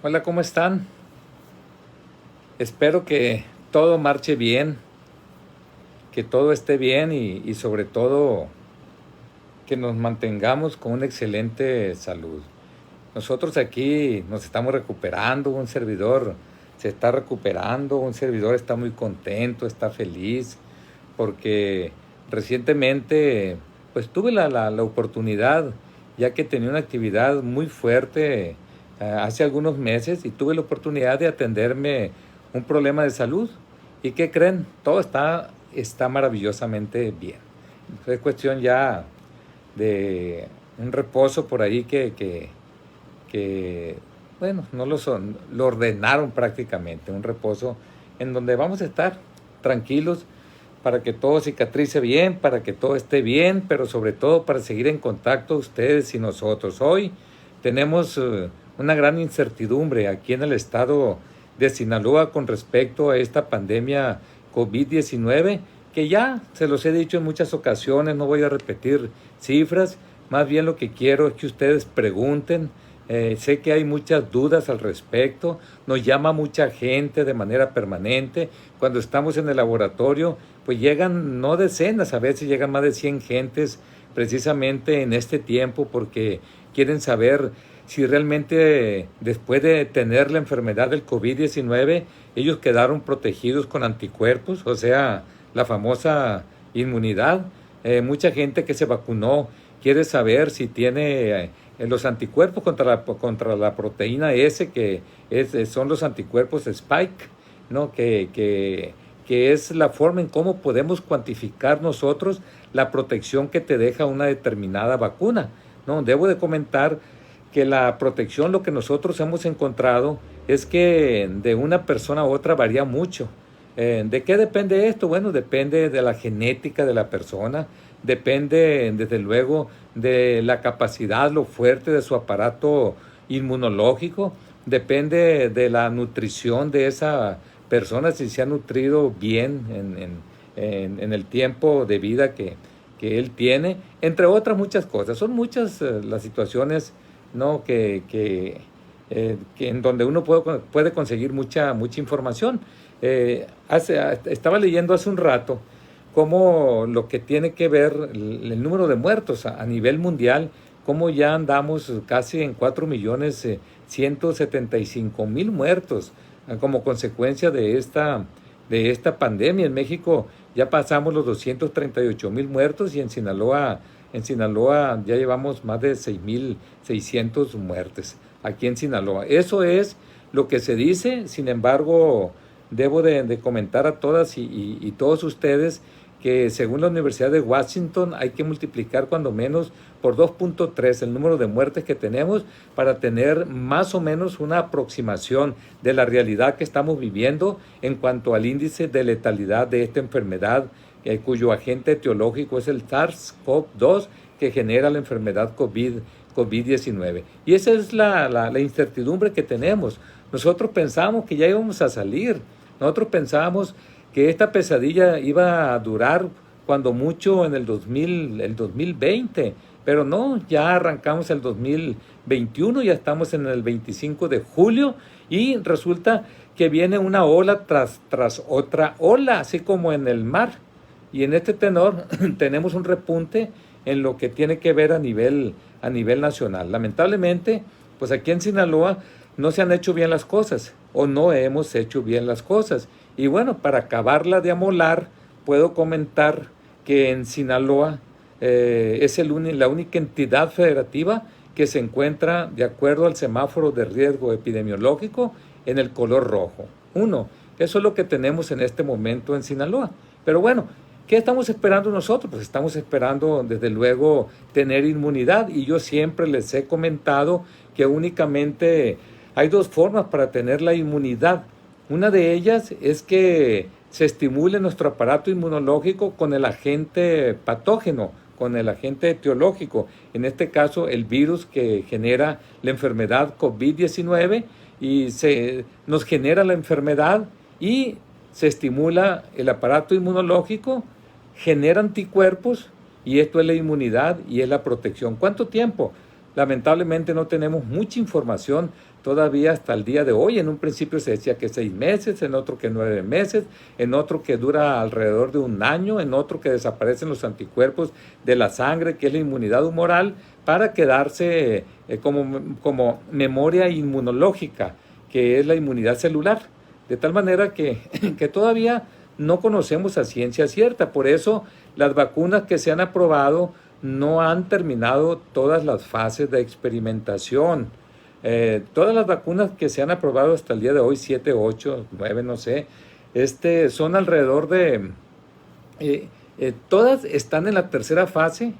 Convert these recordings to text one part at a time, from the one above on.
Hola, ¿cómo están? Espero que todo marche bien, que todo esté bien y sobre todo que nos mantengamos con una excelente salud. Nosotros aquí nos estamos recuperando, un servidor se está recuperando, un servidor está muy contento, está feliz, porque recientemente pues tuve la oportunidad, ya que tenía una actividad muy fuerte hace algunos meses y tuve la oportunidad de atenderme un problema de salud. ¿Y qué creen? Todo está maravillosamente bien. Es cuestión ya de un reposo por ahí que bueno, no lo son, lo ordenaron prácticamente, un reposo en donde vamos a estar tranquilos para que todo cicatrice bien, para que todo esté bien, pero sobre todo para seguir en contacto ustedes y nosotros. Hoy tenemos una gran incertidumbre aquí en el estado de Sinaloa con respecto a esta pandemia COVID-19, que ya se los he dicho en muchas ocasiones, no voy a repetir cifras, más bien lo que quiero es que ustedes pregunten. Sé que hay muchas dudas al respecto, nos llama mucha gente de manera permanente. Cuando estamos en el laboratorio, pues llegan no decenas, a veces llegan más de 100 gentes precisamente en este tiempo porque quieren saber si realmente después de tener la enfermedad del COVID-19 ellos quedaron protegidos con anticuerpos, o sea, la famosa inmunidad. Mucha gente que se vacunó quiere saber si tiene los anticuerpos contra la proteína S, que son los anticuerpos Spike, ¿no? Que es la forma en cómo podemos cuantificar nosotros la protección que te deja una determinada vacuna, ¿no? Debo de comentar que la protección, lo que nosotros hemos encontrado, es que de una persona a otra varía mucho. ¿De qué depende esto? Bueno, depende de la genética de la persona, depende desde luego de la capacidad, lo fuerte de su aparato inmunológico, depende de la nutrición de esa persona, si se ha nutrido bien en el tiempo de vida que él tiene, entre otras muchas cosas. Son muchas las situaciones, ¿no? Que en donde uno puede conseguir mucha información. Estaba leyendo hace un rato cómo lo que tiene que ver el número de muertos a nivel mundial, cómo ya andamos casi en 4.175.000 muertos como consecuencia de esta pandemia. En México ya pasamos los 238.000 muertos y en Sinaloa ya llevamos más de 6.600 muertes aquí en Sinaloa. Eso es lo que se dice. Sin embargo, debo de comentar a todas y todos ustedes que según la Universidad de Washington hay que multiplicar cuando menos por 2.3 el número de muertes que tenemos para tener más o menos una aproximación de la realidad que estamos viviendo en cuanto al índice de letalidad de esta enfermedad, cuyo agente etiológico es el SARS-CoV-2 que genera la enfermedad COVID-19. Y esa es la incertidumbre que tenemos. Nosotros pensamos que ya íbamos a salir, nosotros pensábamos que esta pesadilla iba a durar cuando mucho en el 2020, pero no, ya arrancamos el 2021, ya estamos en el 25 de julio y resulta que viene una ola tras otra ola, así como en el mar. Y en este tenor tenemos un repunte en lo que tiene que ver a nivel nacional. Lamentablemente, pues aquí en Sinaloa no se han hecho bien las cosas o no hemos hecho bien las cosas. Y bueno, para acabarla de amolar, puedo comentar que en Sinaloa es la única entidad federativa que se encuentra de acuerdo al semáforo de riesgo epidemiológico en el color rojo. Eso es lo que tenemos en este momento en Sinaloa. Pero bueno, ¿qué estamos esperando nosotros? Pues estamos esperando, desde luego, tener inmunidad. Y yo siempre les he comentado que únicamente hay dos formas para tener la inmunidad. Una de ellas es que se estimule nuestro aparato inmunológico con el agente patógeno, con el agente etiológico, en este caso el virus que genera la enfermedad COVID-19 y nos genera la enfermedad y se estimula el aparato inmunológico, genera anticuerpos y esto es la inmunidad y es la protección. ¿Cuánto tiempo? Lamentablemente no tenemos mucha información todavía hasta el día de hoy. En un principio se decía que 6 meses, en otro que 9 meses, en otro que dura alrededor de un año, en otro que desaparecen los anticuerpos de la sangre, que es la inmunidad humoral, para quedarse como memoria inmunológica, que es la inmunidad celular. De tal manera que todavía no conocemos a ciencia cierta. Por eso las vacunas que se han aprobado no han terminado todas las fases de experimentación. Todas las vacunas que se han aprobado hasta el día de hoy, 7, 8, 9, no sé, son alrededor de... todas están en la tercera fase,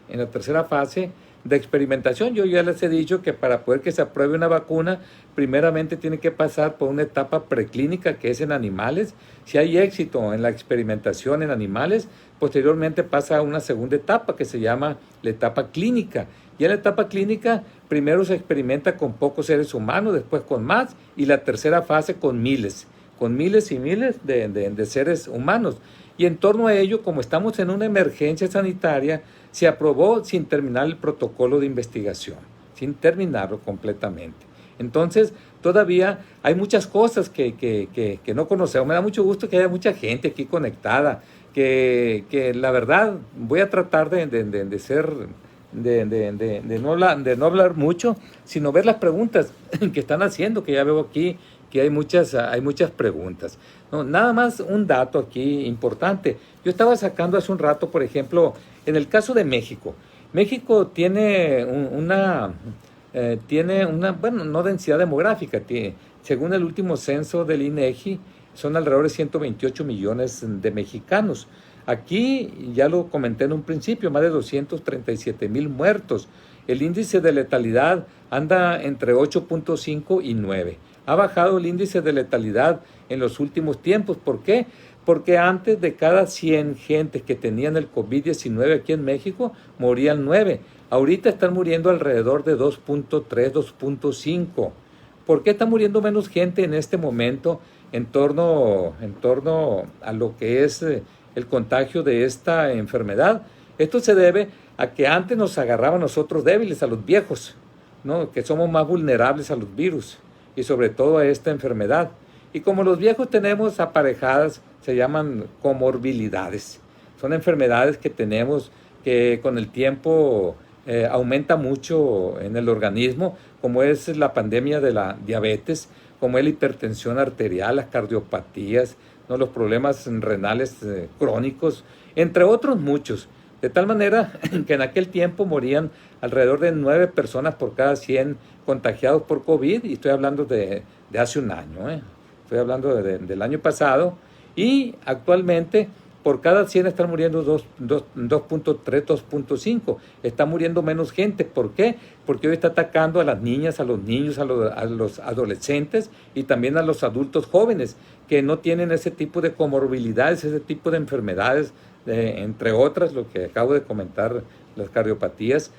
de experimentación. Yo ya les he dicho que para poder que se apruebe una vacuna, primeramente tiene que pasar por una etapa preclínica, que es en animales. Si hay éxito en la experimentación en animales, posteriormente pasa a una segunda etapa que se llama la etapa clínica. Y en la etapa clínica, primero se experimenta con pocos seres humanos, después con más, y la tercera fase con miles y miles de seres humanos. Y en torno a ello, como estamos en una emergencia sanitaria, se aprobó sin terminar el protocolo de investigación, sin terminarlo completamente. Entonces, todavía hay muchas cosas que no conocemos. Me da mucho gusto que haya mucha gente aquí conectada, que la verdad voy a tratar de no hablar mucho, sino ver las preguntas que están haciendo, que ya veo aquí que hay muchas preguntas. No, nada más un dato aquí importante. Yo estaba sacando hace un rato, por ejemplo, en el caso de México. México tiene una bueno, no densidad demográfica. Según el último censo del INEGI, son alrededor de 128 millones de mexicanos. Aquí, ya lo comenté en un principio, más de 237,000 muertos. El índice de letalidad anda entre 8.5 y 9. Ha bajado el índice de letalidad en los últimos tiempos. ¿Por qué? Porque antes de cada 100 gentes que tenían el COVID-19 aquí en México, morían 9. Ahorita están muriendo alrededor de 2.3, 2.5. ¿Por qué está muriendo menos gente en este momento en torno a lo que es el contagio de esta enfermedad? Esto se debe a que antes nos agarraba a nosotros débiles, a los viejos, ¿no? Que somos más vulnerables a los virus y sobre todo a esta enfermedad. Y como los viejos tenemos aparejadas, se llaman comorbilidades. Son enfermedades que tenemos que con el tiempo aumenta mucho en el organismo, como es la pandemia de la diabetes, como es la hipertensión arterial, las cardiopatías, ¿no? Los problemas renales crónicos, entre otros muchos. De tal manera que en aquel tiempo morían alrededor de 9 personas por cada 100 contagiados por COVID, y estoy hablando de hace un año, estoy hablando del año pasado, y actualmente por cada 100 están muriendo 2.3, 2.5. Está muriendo menos gente. ¿Por qué? Porque hoy está atacando a las niñas, a los niños, a los adolescentes y también a los adultos jóvenes que no tienen ese tipo de comorbilidades, ese tipo de enfermedades, entre otras, lo que acabo de comentar, las cardiopatías.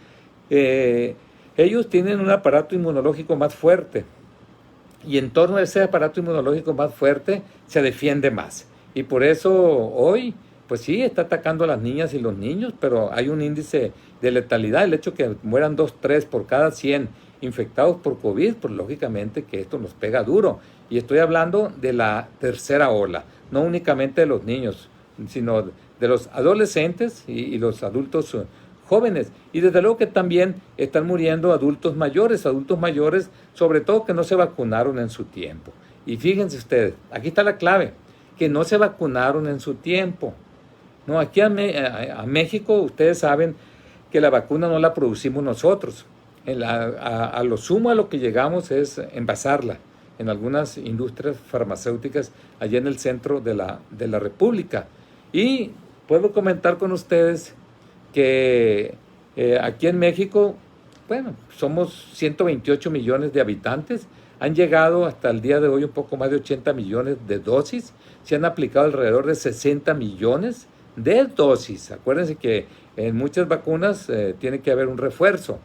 Ellos tienen un aparato inmunológico más fuerte y en torno a ese aparato inmunológico más fuerte se defiende más. Y por eso hoy, pues sí, está atacando a las niñas y los niños, pero hay un índice de letalidad. El hecho que mueran 2, 3 por cada 100 infectados por COVID, pues lógicamente que esto nos pega duro. Y estoy hablando de la tercera ola, no únicamente de los niños, sino de los adolescentes y los adultos jóvenes. Y desde luego que también están muriendo adultos mayores sobre todo que no se vacunaron en su tiempo. Y fíjense ustedes, aquí está la clave, que no se vacunaron en su tiempo. No, aquí a México ustedes saben que la vacuna no la producimos nosotros. A lo sumo a lo que llegamos es envasarla en algunas industrias farmacéuticas allá en el centro de la República. Y puedo comentar con ustedes que aquí en México, bueno, somos 128 millones de habitantes. Han llegado hasta el día de hoy un poco más de 80 millones de dosis. Se han aplicado alrededor de 60 millones de dosis. Acuérdense que en muchas vacunas tiene que haber un refuerzo,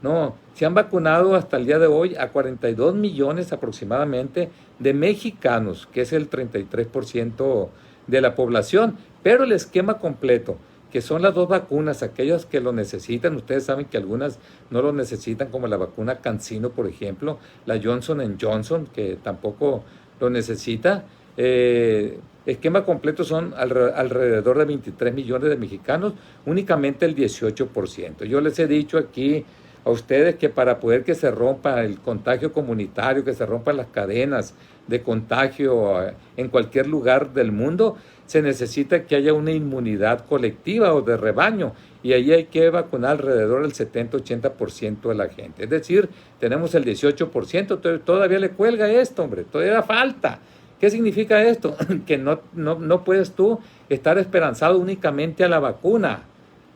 ¿no? Se han vacunado hasta el día de hoy a 42 millones aproximadamente de mexicanos, que es el 33% de la población. Pero el esquema completo, que son las dos vacunas, aquellos que lo necesitan. Ustedes saben que algunas no lo necesitan, como la vacuna CanSino, por ejemplo, la Johnson Johnson, que tampoco lo necesita. Esquema completo son alrededor de 23 millones de mexicanos, únicamente el 18%. Yo les he dicho aquí a ustedes que para poder que se rompa el contagio comunitario, que se rompan las cadenas de contagio en cualquier lugar del mundo, se necesita que haya una inmunidad colectiva o de rebaño, y ahí hay que vacunar alrededor del 70-80% de la gente. Es decir, tenemos el 18%, todavía le cuelga esto, hombre, todavía falta. ¿Qué significa esto? Que no puedes tú estar esperanzado únicamente a la vacuna,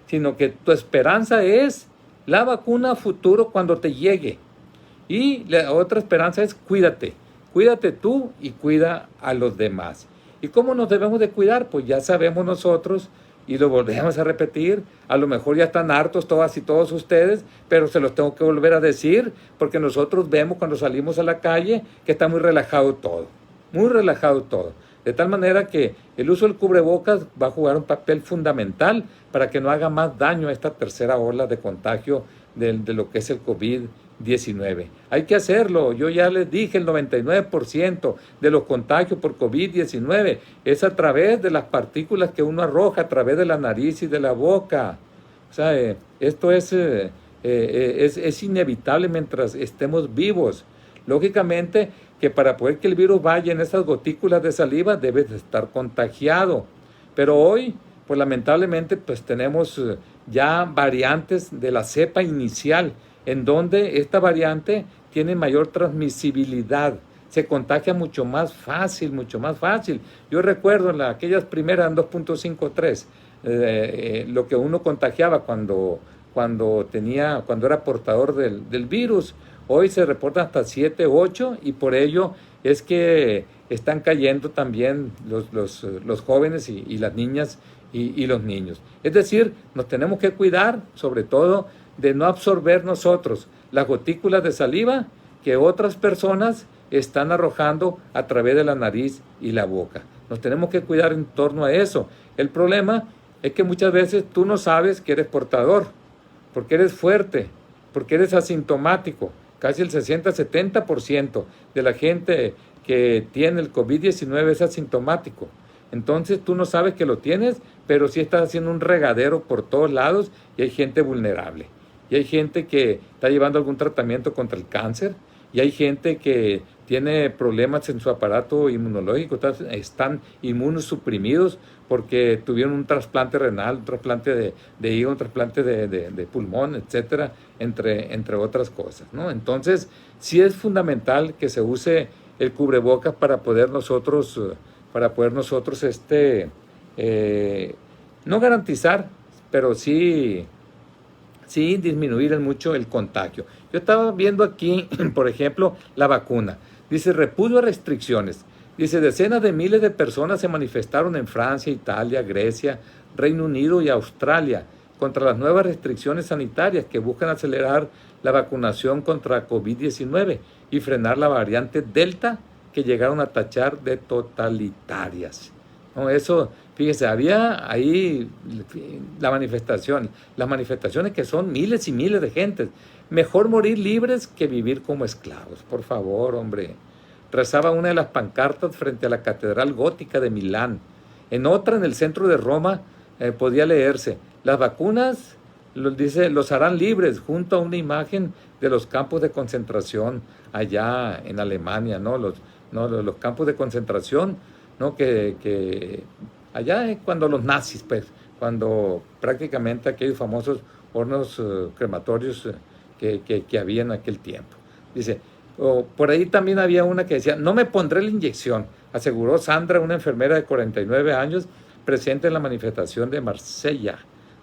sino que tu esperanza es la vacuna futuro cuando te llegue. Y la otra esperanza es cuídate tú y cuida a los demás. ¿Y cómo nos debemos de cuidar? Pues ya sabemos nosotros, y lo volvemos a repetir. A lo mejor ya están hartos todas y todos ustedes, pero se los tengo que volver a decir, porque nosotros vemos cuando salimos a la calle que está muy relajado todo, muy relajado todo. De tal manera que el uso del cubrebocas va a jugar un papel fundamental para que no haga más daño a esta tercera ola de contagio de lo que es el COVID-19. Hay que hacerlo. Yo ya les dije, el 99% de los contagios por COVID-19 es a través de las partículas que uno arroja a través de la nariz y de la boca. O sea, esto es inevitable mientras estemos vivos. Lógicamente que para poder que el virus vaya en esas gotículas de saliva debes de estar contagiado. Pero hoy, pues lamentablemente, pues tenemos ya variantes de la cepa inicial, en donde esta variante tiene mayor transmisibilidad, se contagia mucho más fácil, mucho más fácil. Yo recuerdo en aquellas primeras, en 2.53, lo que uno contagiaba cuando era portador del virus. Hoy se reportan hasta 7, 8, y por ello es que están cayendo también los jóvenes y las niñas y los niños. Es decir, nos tenemos que cuidar, sobre todo, de no absorber nosotros las gotículas de saliva que otras personas están arrojando a través de la nariz y la boca. Nos tenemos que cuidar en torno a eso. El problema es que muchas veces tú no sabes que eres portador, porque eres fuerte, porque eres asintomático. Casi el 60-70% de la gente que tiene el COVID-19 es asintomático. Entonces tú no sabes que lo tienes, pero sí estás haciendo un regadero por todos lados, y hay gente vulnerable. Y hay gente que está llevando algún tratamiento contra el cáncer, y hay gente que tiene problemas en su aparato inmunológico, están inmunosuprimidos porque tuvieron un trasplante renal, un trasplante de hígado, un trasplante de pulmón, etcétera, entre otras cosas, ¿no? Entonces, sí es fundamental que se use el cubrebocas para poder nosotros no garantizar, pero sí disminuir mucho el contagio. Yo estaba viendo aquí, por ejemplo, la vacuna. Dice, repudio a restricciones. Dice, decenas de miles de personas se manifestaron en Francia, Italia, Grecia, Reino Unido y Australia contra las nuevas restricciones sanitarias que buscan acelerar la vacunación contra COVID-19 y frenar la variante Delta, que llegaron a tachar de totalitarias. No, eso, fíjese, había ahí las manifestaciones que son miles y miles de gentes. Mejor morir libres que vivir como esclavos. Por favor, hombre. Rezaba una de las pancartas frente a la Catedral Gótica de Milán. En otra, en el centro de Roma, podía leerse, las vacunas, los harán libres, junto a una imagen de los campos de concentración allá en Alemania, ¿no? Los campos de concentración, ¿no? Que allá cuando los nazis, pues, cuando prácticamente aquellos famosos hornos crematorios que había en aquel tiempo. Dice, por ahí también había una que decía, no me pondré la inyección, aseguró Sandra, una enfermera de 49 años, presente en la manifestación de Marsella,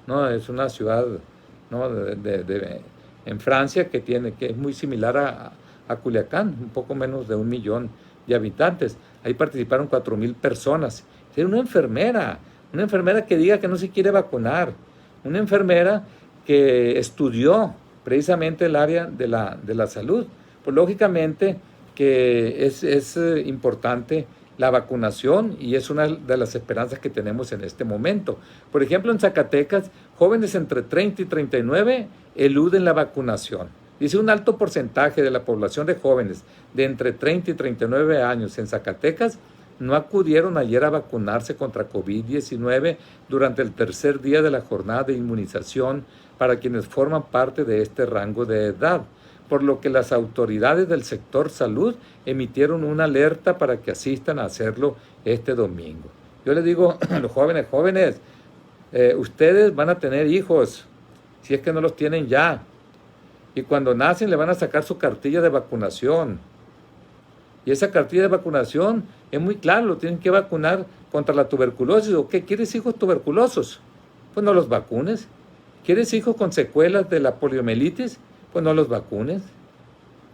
¿no? Es una ciudad, ¿no? en Francia que es muy similar a Culiacán, un poco menos de 1 millón de habitantes. Ahí participaron 4,000 personas. Era una enfermera que diga que no se quiere vacunar, una enfermera que estudió precisamente el área de la salud. Pues lógicamente que es importante la vacunación y es una de las esperanzas que tenemos en este momento. Por ejemplo, en Zacatecas, jóvenes entre 30 y 39 eluden la vacunación. Dice un alto porcentaje de la población de jóvenes de entre 30 y 39 años en Zacatecas no acudieron ayer a vacunarse contra COVID-19 durante el tercer día de la jornada de inmunización para quienes forman parte de este rango de edad, por lo que las autoridades del sector salud emitieron una alerta para que asistan a hacerlo este domingo. Yo les digo a los jóvenes, ustedes van a tener hijos, si es que no los tienen ya, y cuando nacen le van a sacar su cartilla de vacunación. Y esa cartilla de vacunación es muy claro, lo tienen que vacunar contra la tuberculosis. ¿O qué? ¿Quieres hijos tuberculosos? Pues no los vacunes. ¿Quieres hijos con secuelas de la poliomielitis? Pues no los vacunes.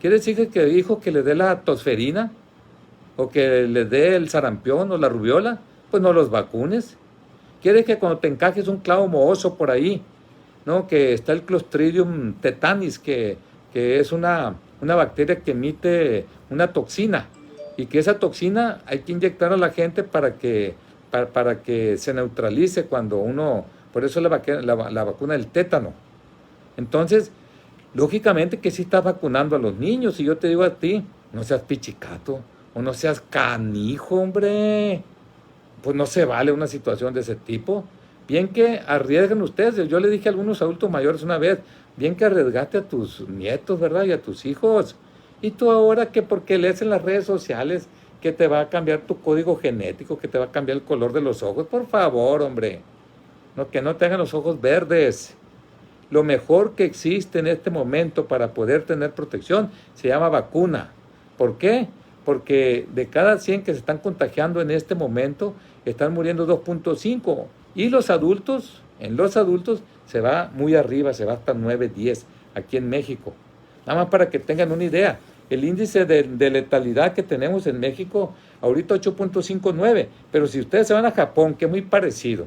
¿Quieres hijos que le dé la tosferina? ¿O que le dé el sarampión o la rubiola? Pues no los vacunes. ¿Quieres que cuando te encajes un clavo mohoso por ahí, ¿no? Que está el Clostridium tetanis, que es una bacteria que emite una toxina, y que esa toxina hay que inyectar a la gente para que se neutralice cuando uno, por eso la vacuna del tétano. Entonces, lógicamente que sí estás vacunando a los niños, y yo te digo a ti, no seas pichicato, o no seas canijo, hombre, pues no se vale una situación de ese tipo. Bien que arriesguen ustedes, yo le dije a algunos adultos mayores una vez, bien que arriesgaste a tus nietos, ¿verdad? Y a tus hijos. Y tú ahora que porque lees en las redes sociales que te va a cambiar tu código genético, que te va a cambiar el color de los ojos, por favor, hombre, no, que no te hagan los ojos verdes. Lo mejor que existe en este momento para poder tener protección se llama vacuna. ¿Por qué? Porque de cada 100 que se están contagiando en este momento, están muriendo 2.5. Y en los adultos se va muy arriba, se va hasta 9, 10 aquí en México. Nada más para que tengan una idea. El índice de letalidad que tenemos en México, ahorita 8.59. Pero si ustedes se van a Japón, que es muy parecido,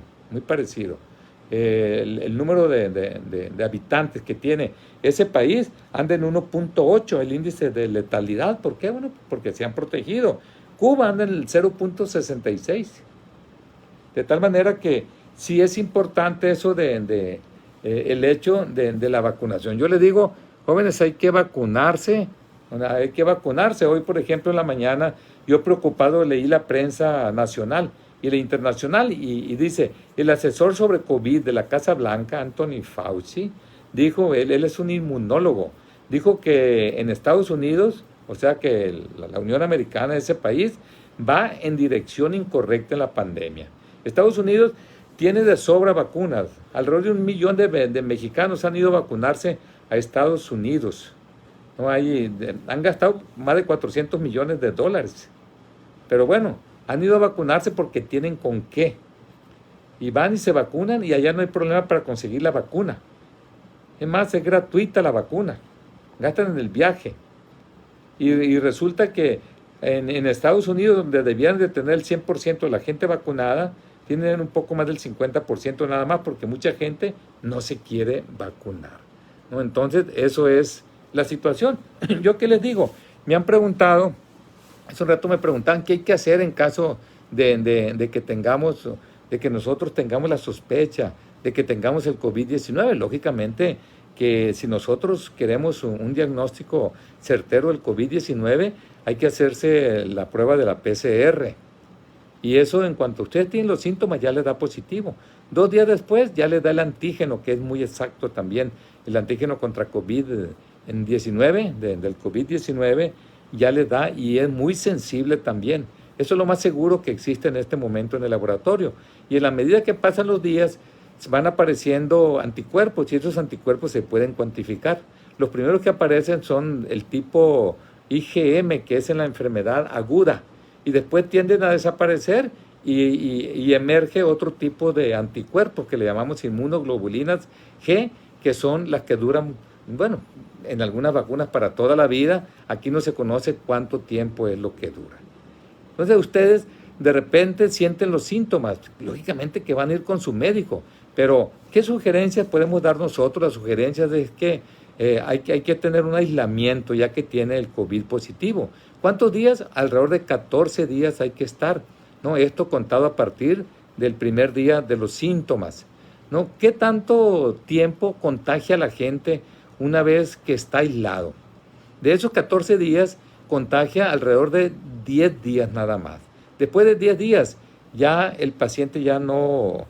el número de habitantes que tiene ese país anda en 1.8 el índice de letalidad. ¿Por qué? Bueno, porque se han protegido. Cuba anda en el 0.66. De tal manera que sí es importante eso el hecho de la vacunación. Yo les digo, jóvenes, hay que vacunarse. Hoy, por ejemplo, en la mañana, yo preocupado leí la prensa nacional y la internacional y dice, el asesor sobre COVID de la Casa Blanca, Anthony Fauci, dijo, él es un inmunólogo, dijo que en Estados Unidos, o sea que la Unión Americana, ese país, va en dirección incorrecta en la pandemia. Estados Unidos tiene de sobra vacunas. Alrededor de 1 millón de mexicanos han ido a vacunarse a Estados Unidos. ¿No? Han gastado más de $400 millones. Pero bueno, han ido a vacunarse porque tienen con qué. Y van y se vacunan y allá no hay problema para conseguir la vacuna. Es más, es gratuita la vacuna. Gastan en el viaje. Y resulta que en Estados Unidos, donde debían de tener el 100% de la gente vacunada, tienen un poco más del 50% nada más, porque mucha gente no se quiere vacunar, ¿no? Entonces, eso es la situación. ¿Yo qué les digo? Me han preguntado, hace un rato me preguntaban qué hay que hacer en caso de que nosotros tengamos la sospecha de que tengamos el COVID-19. Lógicamente que si nosotros queremos un diagnóstico certero del COVID-19, hay que hacerse la prueba de la PCR. Y eso, en cuanto ustedes tienen los síntomas, ya les da positivo. 2 días después ya les da el antígeno, que es muy exacto también. El antígeno contra COVID-19, del COVID-19, ya les da y es muy sensible también. Eso es lo más seguro que existe en este momento en el laboratorio. Y en la medida que pasan los días, van apareciendo anticuerpos y esos anticuerpos se pueden cuantificar. Los primeros que aparecen son el tipo IgM, que es en la enfermedad aguda, y después tienden a desaparecer y emerge otro tipo de anticuerpos que le llamamos inmunoglobulinas G, que son las que duran, bueno, en algunas vacunas para toda la vida. Aquí no se conoce cuánto tiempo es lo que dura. Entonces ustedes de repente sienten los síntomas, lógicamente que van a ir con su médico, pero ¿qué sugerencias podemos dar nosotros? Las sugerencias es que hay que tener un aislamiento ya que tiene el COVID positivo. ¿Cuántos días? Alrededor de 14 días hay que estar, ¿no? Esto contado a partir del primer día de los síntomas, ¿no? ¿Qué tanto tiempo contagia a la gente una vez que está aislado? De esos 14 días, contagia alrededor de 10 días nada más. Después de 10 días, ya el paciente ya no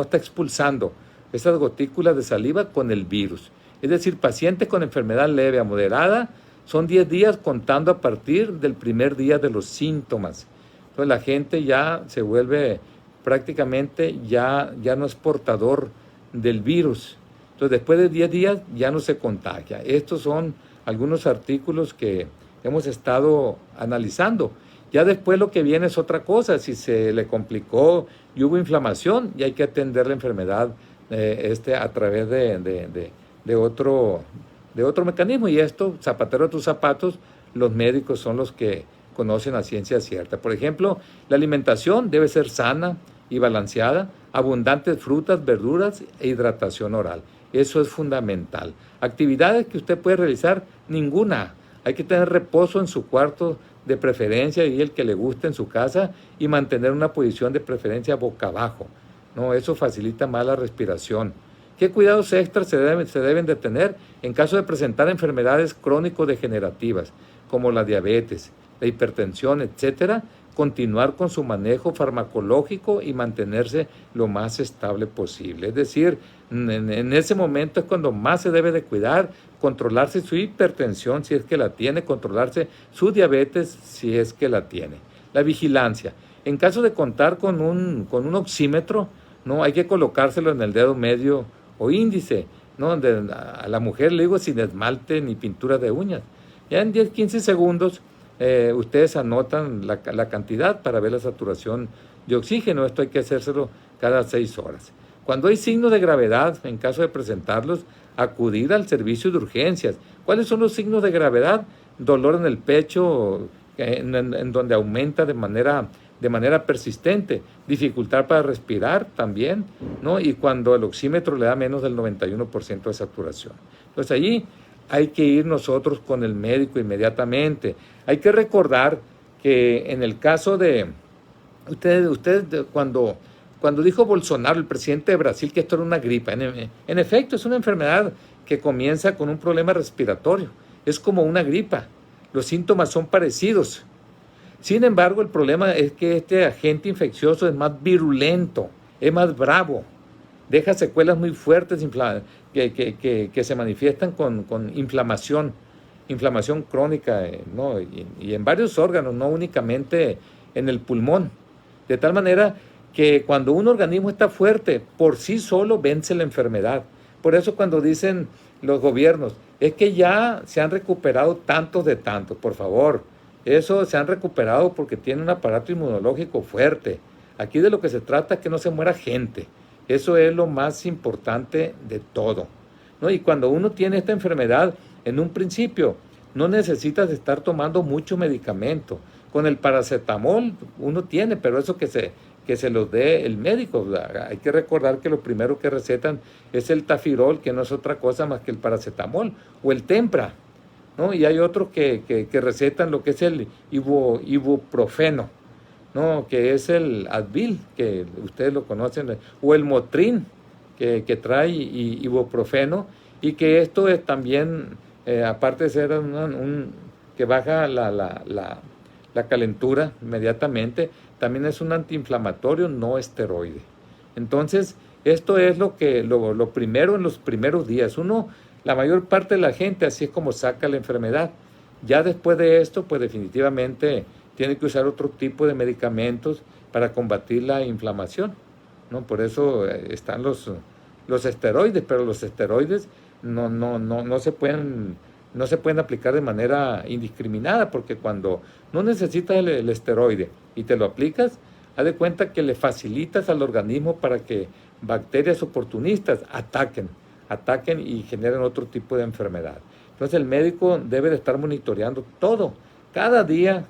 está expulsando esas gotículas de saliva con el virus. Es decir, pacientes con enfermedad leve a moderada son 10 días contando a partir del primer día de los síntomas. Entonces la gente ya se vuelve prácticamente, ya no es portador del virus. Entonces después de 10 días ya no se contagia. Estos son algunos artículos que hemos estado analizando. Ya después lo que viene es otra cosa. Si se le complicó y hubo inflamación, ya hay que atender la enfermedad a través de otro mecanismo. Y esto, zapatero a tus zapatos, los médicos son los que conocen a ciencia cierta. Por ejemplo, la alimentación debe ser sana y balanceada, abundantes frutas, verduras e hidratación oral. Eso es fundamental. Actividades que usted puede realizar, ninguna. Hay que tener reposo en su cuarto de preferencia y el que le guste en su casa y mantener una posición de preferencia boca abajo. No, eso facilita más la respiración. ¿Qué cuidados extras se deben de tener en caso de presentar enfermedades crónico-degenerativas como la diabetes, la hipertensión, etcétera? Continuar con su manejo farmacológico y mantenerse lo más estable posible. Es decir, en ese momento es cuando más se debe de cuidar, controlarse su hipertensión si es que la tiene, controlarse su diabetes si es que la tiene. La vigilancia. En caso de contar con un oxímetro, no hay que colocárselo en el dedo medio o índice, ¿no? A la mujer le digo sin esmalte ni pintura de uñas. Ya en 10-15 segundos ustedes anotan la cantidad para ver la saturación de oxígeno. Esto hay que hacérselo cada 6 horas. Cuando hay signos de gravedad, en caso de presentarlos, acudir al servicio de urgencias. ¿Cuáles son los signos de gravedad? Dolor en el pecho, en donde aumenta de manera persistente, dificultad para respirar también, ¿no? Y cuando el oxímetro le da menos del 91% de saturación. Entonces allí hay que ir nosotros con el médico inmediatamente. Hay que recordar que en el caso de usted cuando dijo Bolsonaro, el presidente de Brasil, que esto era una gripa, en efecto es una enfermedad que comienza con un problema respiratorio, es como una gripa, los síntomas son parecidos. Sin embargo, el problema es que este agente infeccioso es más virulento, es más bravo, deja secuelas muy fuertes que se manifiestan con inflamación crónica, ¿no? y en varios órganos, no únicamente en el pulmón. De tal manera que cuando un organismo está fuerte, por sí solo vence la enfermedad. Por eso cuando dicen los gobiernos, es que ya se han recuperado tantos de tantos, por favor. Eso se han recuperado porque tienen un aparato inmunológico fuerte. Aquí de lo que se trata es que no se muera gente. Eso es lo más importante de todo, ¿no? Y cuando uno tiene esta enfermedad, en un principio, no necesitas estar tomando mucho medicamento. Con el paracetamol uno tiene, pero eso que se los dé el médico. Hay que recordar que lo primero que recetan es el tafirol, que no es otra cosa más que el paracetamol, o el Tempra, ¿no? Y hay otros que recetan lo que es el ibuprofeno, ¿no? Que es el Advil, que ustedes lo conocen, o el Motrin, que trae ibuprofeno, y que esto es también, aparte de ser que baja la calentura inmediatamente, también es un antiinflamatorio no esteroide. Entonces, esto es lo primero en los primeros días. La mayor parte de la gente así es como saca la enfermedad. Ya después de esto, pues definitivamente tiene que usar otro tipo de medicamentos para combatir la inflamación, ¿no? Por eso están los esteroides, pero los esteroides no se pueden aplicar de manera indiscriminada, porque cuando no necesitas el esteroide y te lo aplicas, haz de cuenta que le facilitas al organismo para que bacterias oportunistas ataquen y generen otro tipo de enfermedad. Entonces el médico debe de estar monitoreando todo, cada día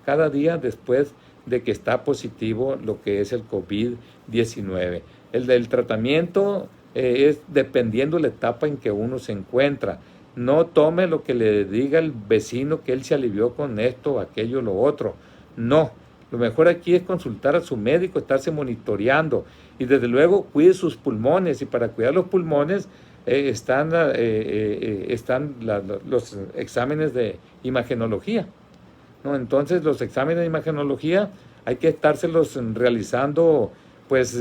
después de que está positivo lo que es el COVID-19. El del tratamiento es dependiendo la etapa en que uno se encuentra. No tome lo que le diga el vecino que él se alivió con esto, aquello, lo otro. No, lo mejor aquí es consultar a su médico, estarse monitoreando y desde luego cuide sus pulmones, y para cuidar los pulmones están los exámenes de imagenología, ¿no? Entonces los exámenes de imagenología hay que estárselos realizando pues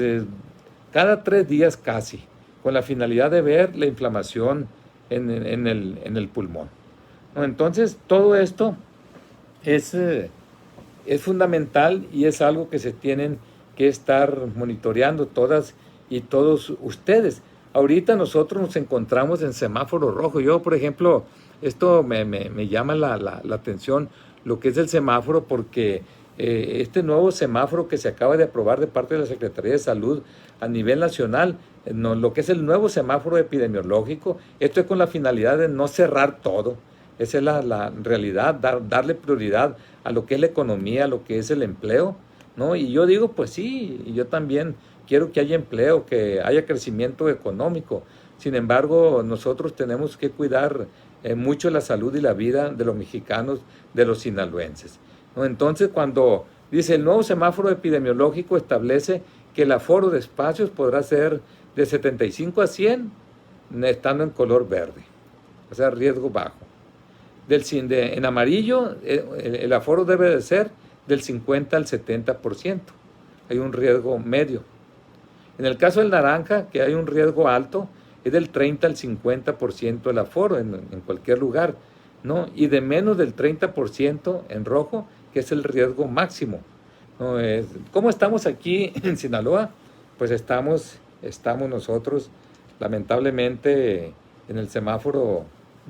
cada 3 días casi, con la finalidad de ver la inflamación en el pulmón, ¿no? Entonces todo esto es fundamental y es algo que se tienen que estar monitoreando todas y todos ustedes. Ahorita nosotros nos encontramos en semáforo rojo. Yo, por ejemplo, esto me llama la atención, lo que es el semáforo, porque este nuevo semáforo que se acaba de aprobar de parte de la Secretaría de Salud a nivel nacional, lo que es el nuevo semáforo epidemiológico, esto es con la finalidad de no cerrar todo. Esa es la realidad, darle prioridad a lo que es la economía, a lo que es el empleo, ¿no? Y yo digo, pues sí, y yo también quiero que haya empleo, que haya crecimiento económico. Sin embargo, nosotros tenemos que cuidar mucho la salud y la vida de los mexicanos, de los sinaloenses, ¿no? Entonces, cuando dice el nuevo semáforo epidemiológico establece que el aforo de espacios podrá ser de 75 a 100, estando en color verde, o sea, riesgo bajo. En amarillo, el aforo debe de ser del 50 al 70%. Hay un riesgo medio. En el caso del naranja, que hay un riesgo alto, es del 30 al 50% el aforo en cualquier lugar, ¿no? Y de menos del 30% en rojo, que es el riesgo máximo, ¿no? ¿Cómo estamos aquí en Sinaloa? Pues estamos nosotros, lamentablemente, en el semáforo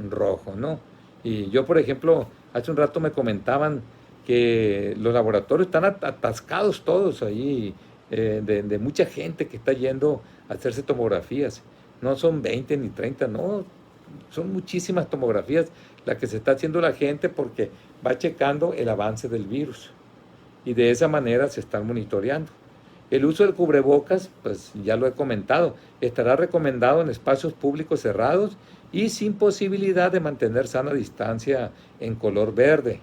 rojo, ¿no? Y yo, por ejemplo, hace un rato me comentaban que los laboratorios están atascados todos ahí, de mucha gente que está yendo a hacerse tomografías. No son 20 ni 30, no, son muchísimas tomografías las que se está haciendo la gente porque va checando el avance del virus. Y de esa manera se están monitoreando. El uso del cubrebocas, pues ya lo he comentado, estará recomendado en espacios públicos cerrados y sin posibilidad de mantener sana distancia en color verde,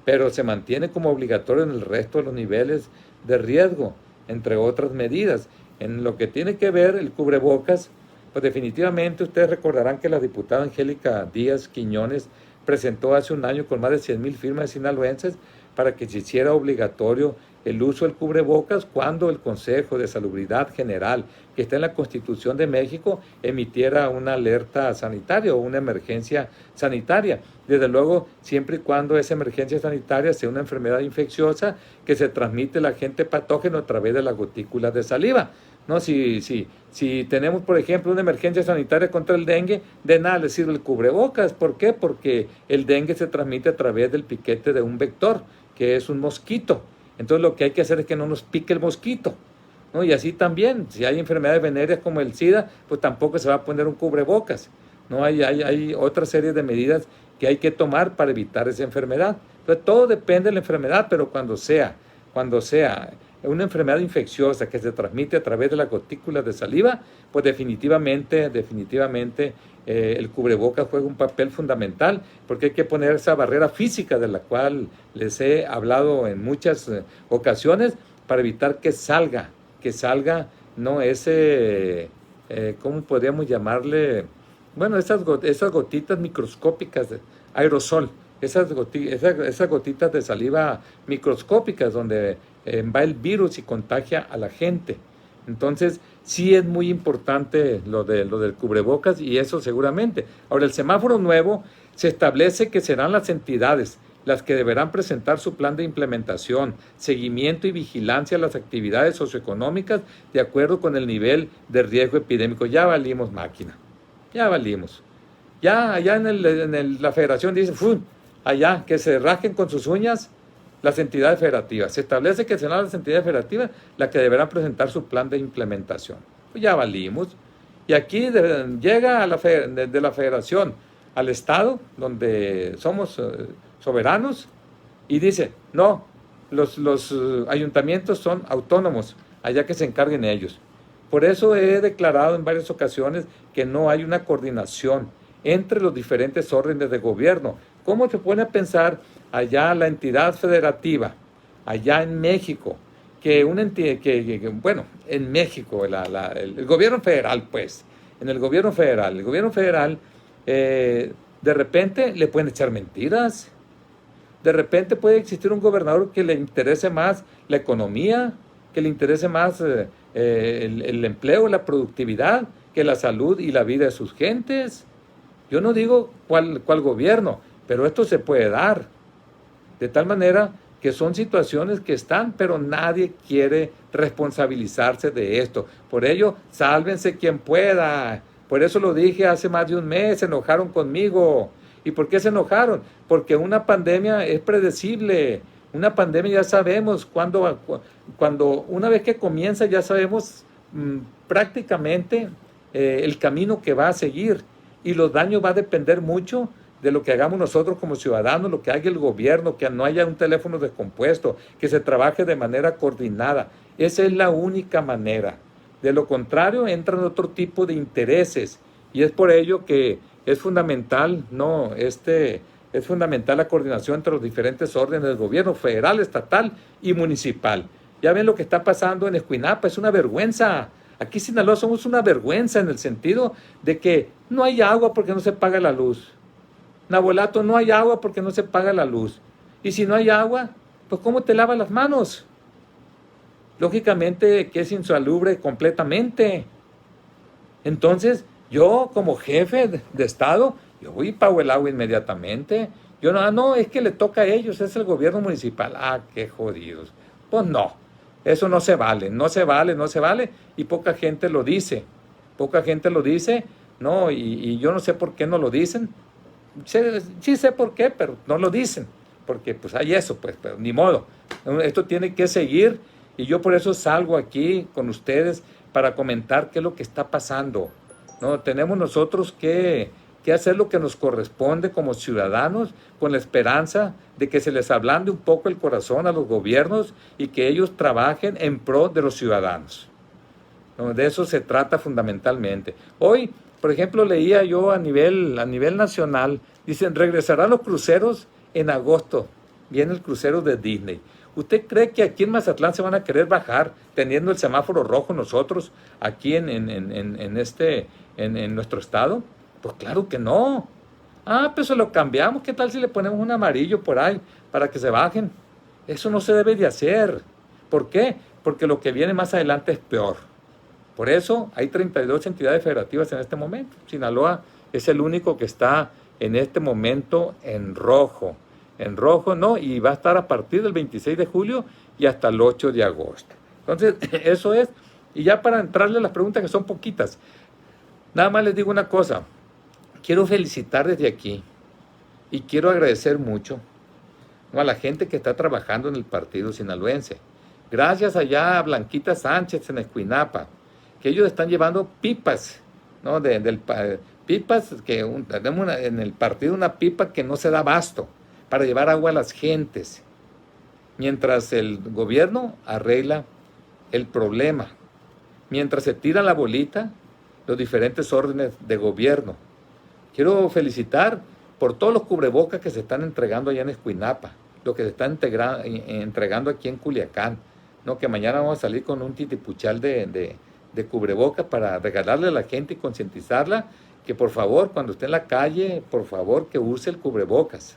pero se mantiene como obligatorio en el resto de los niveles de riesgo, entre otras medidas. En lo que tiene que ver el cubrebocas, pues definitivamente ustedes recordarán que la diputada Angélica Díaz Quiñones presentó hace un año con más de 100,000 firmas de sinaloenses para que se hiciera obligatorio el uso del cubrebocas cuando el Consejo de Salubridad General, que está en la Constitución de México, emitiera una alerta sanitaria o una emergencia sanitaria. Desde luego, siempre y cuando esa emergencia sanitaria sea una enfermedad infecciosa que se transmite el agente patógeno a través de las gotículas de saliva, ¿no? Si tenemos, por ejemplo, una emergencia sanitaria contra el dengue, de nada le sirve el cubrebocas. ¿Por qué? Porque el dengue se transmite a través del piquete de un vector, que es un mosquito. Entonces lo que hay que hacer es que no nos pique el mosquito, ¿no? Y así también, si hay enfermedades venéreas como el SIDA, pues tampoco se va a poner un cubrebocas, ¿no? Hay otra serie de medidas que hay que tomar para evitar esa enfermedad. Entonces todo depende de la enfermedad, pero cuando sea una enfermedad infecciosa que se transmite a través de las gotículas de saliva, pues definitivamente el cubrebocas juega un papel fundamental, porque hay que poner esa barrera física de la cual les he hablado en muchas ocasiones para evitar que salga, no ese, ¿cómo podríamos llamarle? Bueno, esas gotitas microscópicas de aerosol, esas gotitas de saliva microscópicas donde va el virus y contagia a la gente. Entonces, sí es muy importante lo del cubrebocas y eso seguramente. Ahora, el semáforo nuevo se establece que serán las entidades las que deberán presentar su plan de implementación, seguimiento y vigilancia a las actividades socioeconómicas de acuerdo con el nivel de riesgo epidémico. Ya valimos máquina, ya valimos. Ya allá la federación dice, allá que se rasquen con sus uñas las entidades federativas. Se establece que serán las entidades federativas las que deberán presentar su plan de implementación. Pues ya valimos. Y aquí llega de la federación al estado, donde somos soberanos, y dice, no, los ayuntamientos son autónomos, allá que se encarguen ellos. Por eso he declarado en varias ocasiones que no hay una coordinación entre los diferentes órdenes de gobierno. ¿Cómo se pone a pensar allá la entidad federativa, allá en México, que una entidad, bueno, en México, el gobierno federal, pues, en el gobierno federal, de repente le pueden echar mentiras, de repente puede existir un gobernador que le interese más la economía, que le interese más el empleo, la productividad, que la salud y la vida de sus gentes. Yo no digo cuál gobierno, pero esto se puede dar. De tal manera que son situaciones que están, pero nadie quiere responsabilizarse de esto. Por ello, sálvense quien pueda. Por eso lo dije hace más de un mes, se enojaron conmigo. ¿Y por qué se enojaron? Porque una pandemia es predecible. Una pandemia ya sabemos cuando una vez que comienza ya sabemos prácticamente el camino que va a seguir. Y los daños va a depender mucho de lo que hagamos nosotros como ciudadanos, lo que haga el gobierno, que no haya un teléfono descompuesto, que se trabaje de manera coordinada. Esa es la única manera. De lo contrario, entran otro tipo de intereses. Y es por ello que es fundamental, es fundamental la coordinación entre los diferentes órdenes del gobierno, federal, estatal y municipal. Ya ven lo que está pasando en Escuinapa, es una vergüenza. Aquí en Sinaloa somos una vergüenza en el sentido de que no hay agua porque no se paga la luz. Nabolato, no hay agua porque no se paga la luz. Y si no hay agua, pues ¿cómo te lavas las manos? Lógicamente que es insalubre completamente. Entonces, yo como jefe de Estado, yo voy y pago el agua inmediatamente. Yo no, es que le toca a ellos, es el gobierno municipal. Ah, qué jodidos. Pues no, eso no se vale, no se vale, no se vale. Y poca gente lo dice, no, y yo no sé por qué no lo dicen. Sí sé por qué, pero no lo dicen, porque pues hay eso, pues, pero ni modo. Esto tiene que seguir y yo por eso salgo aquí con ustedes para comentar qué es lo que está pasando, ¿no? Tenemos nosotros que hacer lo que nos corresponde como ciudadanos con la esperanza de que se les ablande un poco el corazón a los gobiernos y que ellos trabajen en pro de los ciudadanos, ¿no? De eso se trata fundamentalmente. Hoy, por ejemplo, leía yo a nivel nacional, dicen, regresarán los cruceros en agosto. Viene el crucero de Disney. ¿Usted cree que aquí en Mazatlán se van a querer bajar teniendo el semáforo rojo nosotros aquí en nuestro estado? Pues claro que no. Ah, pues se lo cambiamos. ¿Qué tal si le ponemos un amarillo por ahí para que se bajen? Eso no se debe de hacer. ¿Por qué? Porque lo que viene más adelante es peor. Por eso hay 32 entidades federativas en este momento. Sinaloa es el único que está en este momento en rojo. En rojo, ¿no? Y va a estar a partir del 26 de julio y hasta el 8 de agosto. Entonces, eso es. Y ya para entrarle a las preguntas que son poquitas. Nada más les digo una cosa. Quiero felicitar desde aquí y quiero agradecer mucho, ¿no?, a la gente que está trabajando en el partido sinaloense. Gracias allá a Blanquita Sánchez en Escuinapa, que ellos están llevando pipas, ¿no? Pipas, tenemos en el partido una pipa que no se da abasto para llevar agua a las gentes, mientras el gobierno arregla el problema, mientras se tira la bolita los diferentes órdenes de gobierno. Quiero felicitar por todos los cubrebocas que se están entregando allá en Escuinapa, lo que se están entregando aquí en Culiacán, ¿no? Que mañana vamos a salir con un titipuchal de cubrebocas para regalarle a la gente y concientizarla que por favor, cuando esté en la calle, por favor que use el cubrebocas.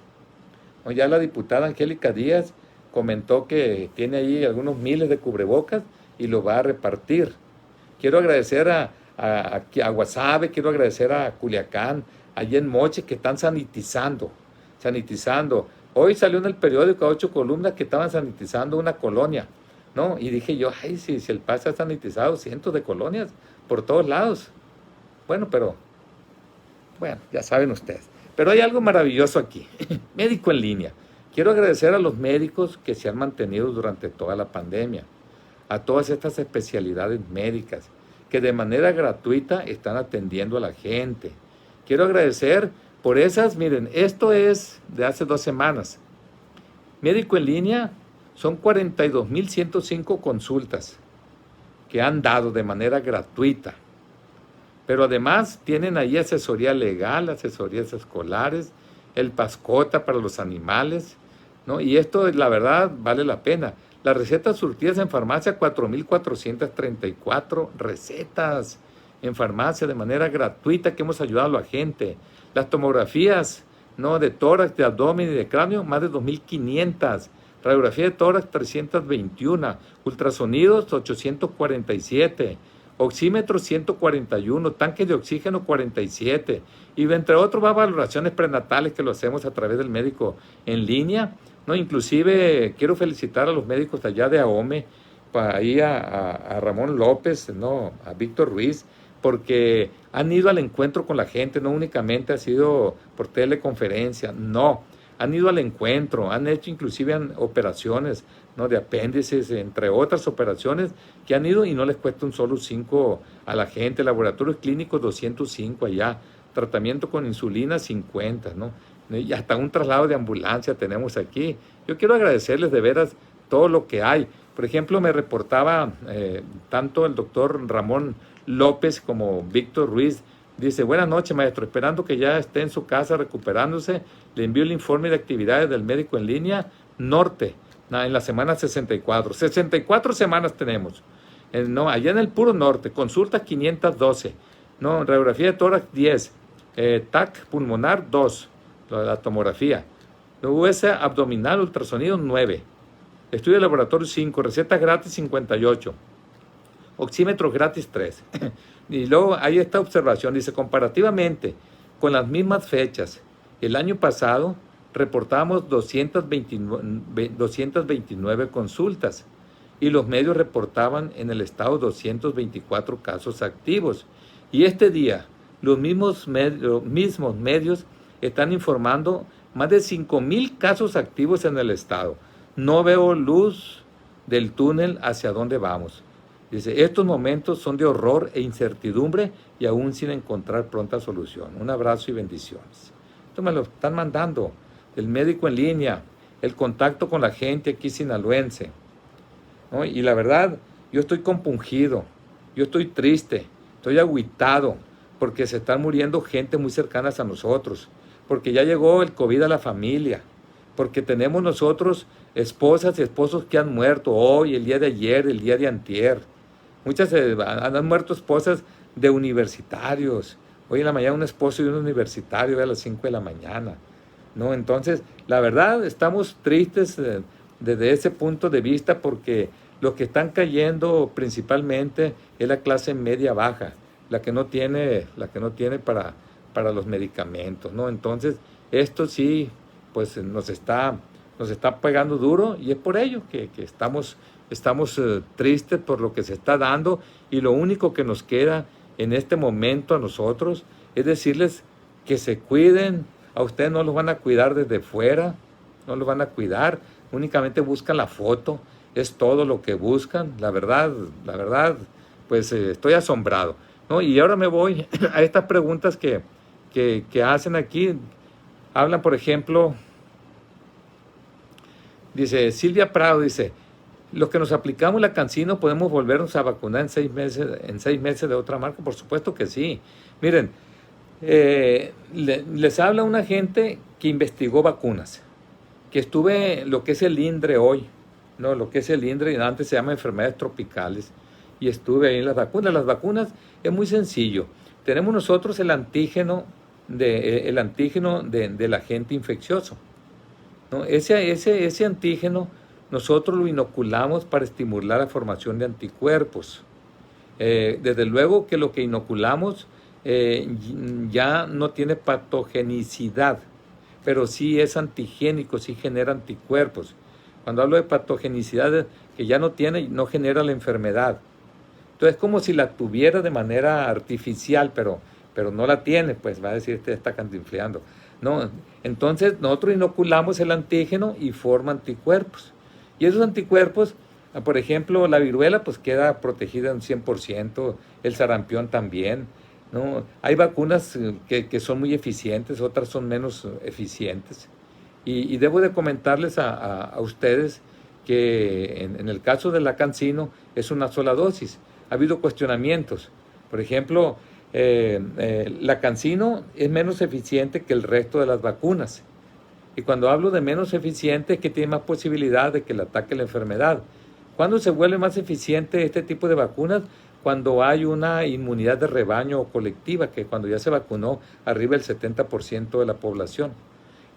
¿No? Ya la diputada Angélica Díaz comentó que tiene ahí algunos miles de cubrebocas y lo va a repartir. Quiero agradecer a Guasave, quiero agradecer a Culiacán, allí en Moche, que están sanitizando. Hoy salió en el periódico a 8 columnas que estaban sanitizando una colonia, ¿no? Y dije yo, ay, si el PAS ha sanitizado cientos de colonias por todos lados. Bueno, ya saben ustedes. Pero hay algo maravilloso aquí. Médico en línea. Quiero agradecer a los médicos que se han mantenido durante toda la pandemia, a todas estas especialidades médicas que de manera gratuita están atendiendo a la gente. Quiero agradecer por esas, miren, esto es de hace 2 semanas. Médico en línea son 42,105 consultas. que han dado de manera gratuita. Pero además tienen ahí asesoría legal, asesorías escolares, el Pascota para los animales, ¿no? Y esto, la verdad, vale la pena. Las recetas surtidas en farmacia, 4,434 recetas en farmacia de manera gratuita que hemos ayudado a la gente. Las tomografías, ¿no?, de tórax, de abdomen y de cráneo, más de 2,500. Radiografía de tórax, 321. Ultrasonidos, 847. Oxímetro, 141. Tanques de oxígeno, 47. Y entre otros va valoraciones prenatales que lo hacemos a través del médico en línea, ¿no? Inclusive quiero felicitar a los médicos allá de AOME, ahí a Ramón López, ¿no?, a Víctor Ruiz, porque han ido al encuentro con la gente, no únicamente ha sido por teleconferencia, no, han ido al encuentro, han hecho inclusive operaciones, ¿no?, de apéndices, entre otras operaciones que han ido y no les cuesta un solo 5 a la gente. Laboratorios clínicos, 205 allá, tratamiento con insulina, 50, ¿no? Y hasta un traslado de ambulancia tenemos aquí. Yo quiero agradecerles de veras todo lo que hay. Por ejemplo, me reportaba tanto el doctor Ramón López como Víctor Ruiz. Dice: buenas noches, maestro, esperando que ya esté en su casa recuperándose, le envío el informe de actividades del médico en línea norte, en la semana 64. 64 semanas tenemos. No, allá en el puro norte, consultas 512, no, radiografía de tórax 10, TAC pulmonar 2, la tomografía, US abdominal, ultrasonido 9, estudio de laboratorio 5, recetas gratis 58, oxímetros gratis 3. Y luego hay esta observación, dice: comparativamente con las mismas fechas, el año pasado reportábamos 229 consultas y los medios reportaban en el estado 224 casos activos. Y este día los mismos medios están informando más de 5,000 casos activos en el estado. No veo luz del túnel hacia dónde vamos. Dice: estos momentos son de horror e incertidumbre y aún sin encontrar pronta solución. Un abrazo y bendiciones. Esto me lo están mandando el médico en línea, el contacto con la gente aquí sinaloense, ¿no? Y la verdad, yo estoy compungido, yo estoy triste, estoy agüitado, porque se están muriendo gente muy cercana a nosotros, porque ya llegó el COVID a la familia, porque tenemos nosotros esposas y esposos que han muerto hoy, el día de ayer, el día de antier. Muchas han muerto esposas de universitarios. Hoy en la mañana un esposo de un universitario a las 5 de la mañana, ¿no? Entonces, la verdad, estamos tristes desde ese punto de vista, porque los que están cayendo principalmente es la clase media baja, la que no tiene para los medicamentos, ¿no? Entonces, esto sí, pues nos está pegando duro, y es por ello que estamos tristes por lo que se está dando, y lo único que nos queda en este momento a nosotros es decirles que se cuiden. A ustedes no los van a cuidar desde fuera, no los van a cuidar, únicamente buscan la foto, es todo lo que buscan. La verdad, pues estoy asombrado, ¿no? Y ahora me voy a estas preguntas que hacen aquí. Hablan, por ejemplo, dice Silvia Prado, dice: los que nos aplicamos la CanSino, ¿podemos volvernos a vacunar en 6 meses de otra marca? Por supuesto que sí. Miren, les habla una gente que investigó vacunas, que estuve lo que es el INDRE hoy, ¿no? Lo que es el INDRE, antes se llama enfermedades tropicales, y estuve ahí en las vacunas. Las vacunas es muy sencillo. Tenemos nosotros el antígeno del agente infeccioso, ¿no? Ese antígeno nosotros lo inoculamos para estimular la formación de anticuerpos. Desde luego que lo que inoculamos ya no tiene patogenicidad, pero sí es antigénico, sí genera anticuerpos. Cuando hablo de patogenicidad, que ya no genera la enfermedad. Entonces es como si la tuviera de manera artificial, pero no la tiene, pues va a decir: este está cantinfleando. No, entonces nosotros inoculamos el antígeno y forma anticuerpos. Y esos anticuerpos, por ejemplo, la viruela pues queda protegida en 100%, el sarampión también, ¿no? Hay vacunas que son muy eficientes, otras son menos eficientes. Y debo de comentarles a ustedes que en el caso de la CanSino es una sola dosis. ha habido cuestionamientos. Por ejemplo, la CanSino es menos eficiente que el resto de las vacunas. Y cuando hablo de menos eficiente es que tiene más posibilidad de que le ataque la enfermedad. ¿Cuándo se vuelve más eficiente este tipo de vacunas? Cuando hay una inmunidad de rebaño o colectiva, que cuando ya se vacunó arriba del 70% de la población.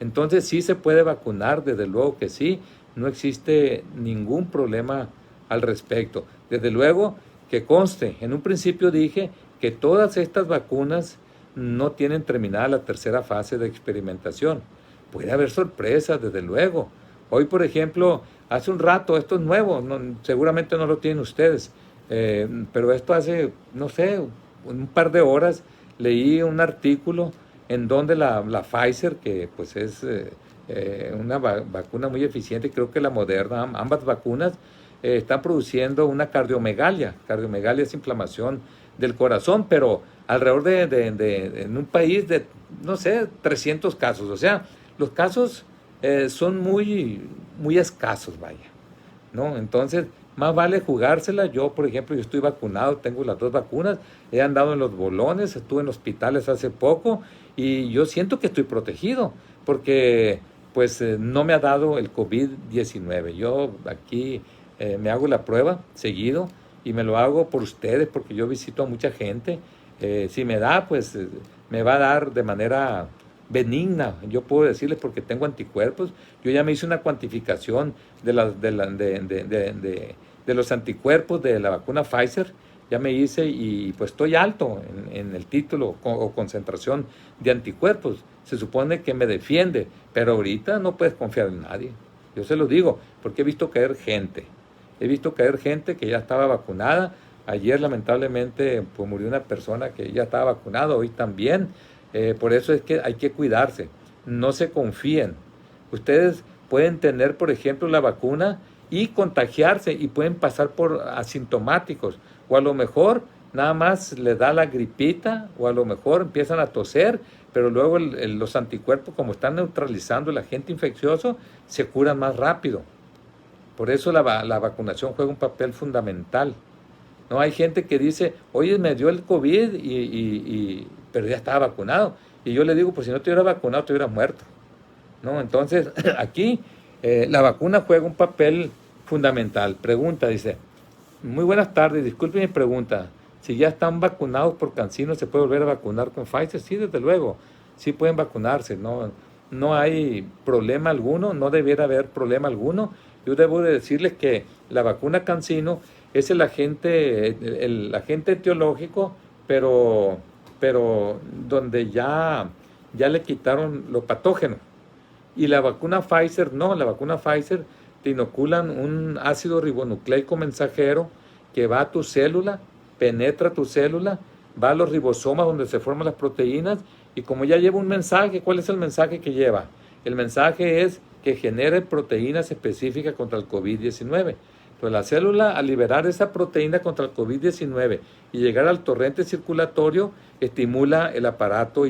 Entonces sí se puede vacunar, desde luego que sí, no existe ningún problema al respecto. Desde luego que conste, en un principio dije que todas estas vacunas no tienen terminada la tercera fase de experimentación. Puede haber sorpresas, desde luego. Hoy, por ejemplo, hace un rato, esto es nuevo, seguramente no lo tienen ustedes, pero esto hace, no sé, un par de horas leí un artículo en donde la Pfizer, que pues es una vacuna muy eficiente, creo que la Moderna, ambas vacunas están produciendo una cardiomegalia. Cardiomegalia es inflamación del corazón, pero alrededor en un país de, no sé, 300 casos. O sea, los casos son muy escasos, vaya, ¿no? Entonces, más vale jugársela. Yo, por ejemplo, yo estoy vacunado, tengo las 2 vacunas, he andado en los bolones, estuve en hospitales hace poco y yo siento que estoy protegido porque pues no me ha dado el COVID-19. Yo aquí me hago la prueba seguido y me lo hago por ustedes porque yo visito a mucha gente. Si me da, pues me va a dar de manera benigna, yo puedo decirles, porque tengo anticuerpos. Yo ya me hice una cuantificación de los anticuerpos de la vacuna Pfizer, ya me hice y pues estoy alto en el título o concentración de anticuerpos. Se supone que me defiende, pero ahorita no puedes confiar en nadie. Yo se lo digo, porque he visto caer gente. He visto caer gente que ya estaba vacunada. Ayer lamentablemente pues murió una persona que ya estaba vacunada, hoy también. Por eso es que hay que cuidarse, no se confíen. Ustedes pueden tener, por ejemplo, la vacuna y contagiarse y pueden pasar por asintomáticos, o a lo mejor nada más le da la gripita, o a lo mejor empiezan a toser, pero luego los anticuerpos, como están neutralizando el agente infeccioso, se curan más rápido. Por eso la vacunación juega un papel fundamental. No hay gente que dice, oye, me dio el COVID pero ya estaba vacunado. Y yo le digo, pues si no te hubiera vacunado, te hubieras muerto, ¿no? Entonces, aquí la vacuna juega un papel fundamental. Pregunta, dice, muy buenas tardes, disculpe mi pregunta. Si ya están vacunados por CanSino, ¿se puede volver a vacunar con Pfizer? Sí, desde luego, sí pueden vacunarse, no hay problema alguno, no debiera haber problema alguno. Yo debo de decirles que la vacuna CanSino es el agente etiológico, pero donde ya le quitaron lo patógeno. Y la vacuna Pfizer no, la vacuna Pfizer te inoculan un ácido ribonucleico mensajero que va a tu célula, penetra tu célula, va a los ribosomas donde se forman las proteínas y como ya lleva un mensaje, ¿cuál es el mensaje que lleva? El mensaje es que genere proteínas específicas contra el COVID-19. Entonces la célula, al liberar esa proteína contra el COVID-19 y llegar al torrente circulatorio, estimula el aparato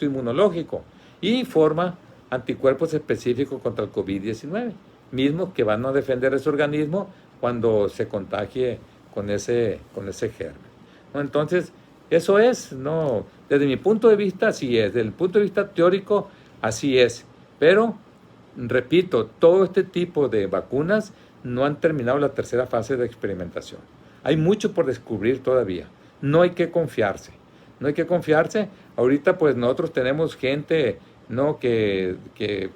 inmunológico y forma anticuerpos específicos contra el COVID-19, mismos que van a defender ese organismo cuando se contagie con ese germen, ¿no? Entonces, eso es, ¿no? Desde mi punto de vista, así es. Desde el punto de vista teórico, así es. Pero, repito, todo este tipo de vacunas no han terminado la tercera fase de experimentación. Hay mucho por descubrir todavía. No hay que confiarse. No hay que confiarse. Ahorita, pues, nosotros tenemos gente, ¿no? Que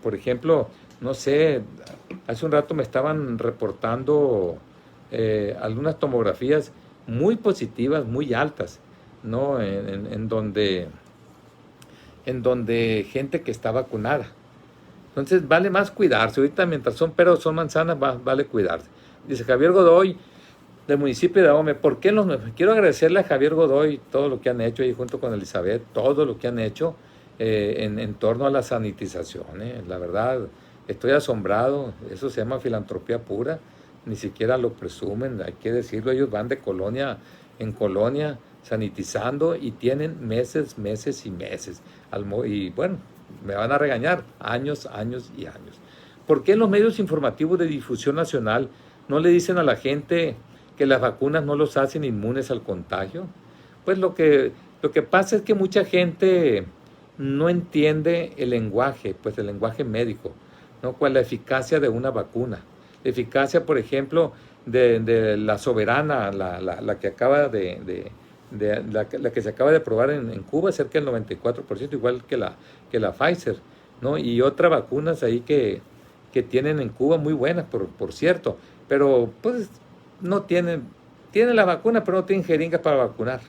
por ejemplo, no sé, hace un rato me estaban reportando algunas tomografías muy positivas, muy altas, ¿no? En donde gente que está vacunada. Entonces vale más cuidarse. Ahorita mientras son peras o son manzanas, vale cuidarse. Dice Javier Godoy, del municipio de Ahome, ¿por qué quiero agradecerle a Javier Godoy todo lo que han hecho ahí junto con Elizabeth, todo lo que han hecho en torno a la sanitización. La verdad, estoy asombrado. Eso se llama filantropía pura. Ni siquiera lo presumen, hay que decirlo. Ellos van de colonia en colonia sanitizando y tienen meses y meses. Y bueno, me van a regañar años y años. ¿Por qué en los medios informativos de difusión nacional no le dicen a la gente que las vacunas no los hacen inmunes al contagio. Pues lo que pasa es que mucha gente no entiende el lenguaje, pues el lenguaje médico, ¿no? ¿Cuál es la eficacia de una vacuna? La eficacia, por ejemplo, de la Soberana, la que acaba la que se acaba de probar en Cuba, cerca del 94%, igual que la Pfizer, ¿no? Y otras vacunas ahí que tienen en Cuba muy buenas, por cierto, pero pues no tienen la vacuna, pero no tienen jeringas para vacunar.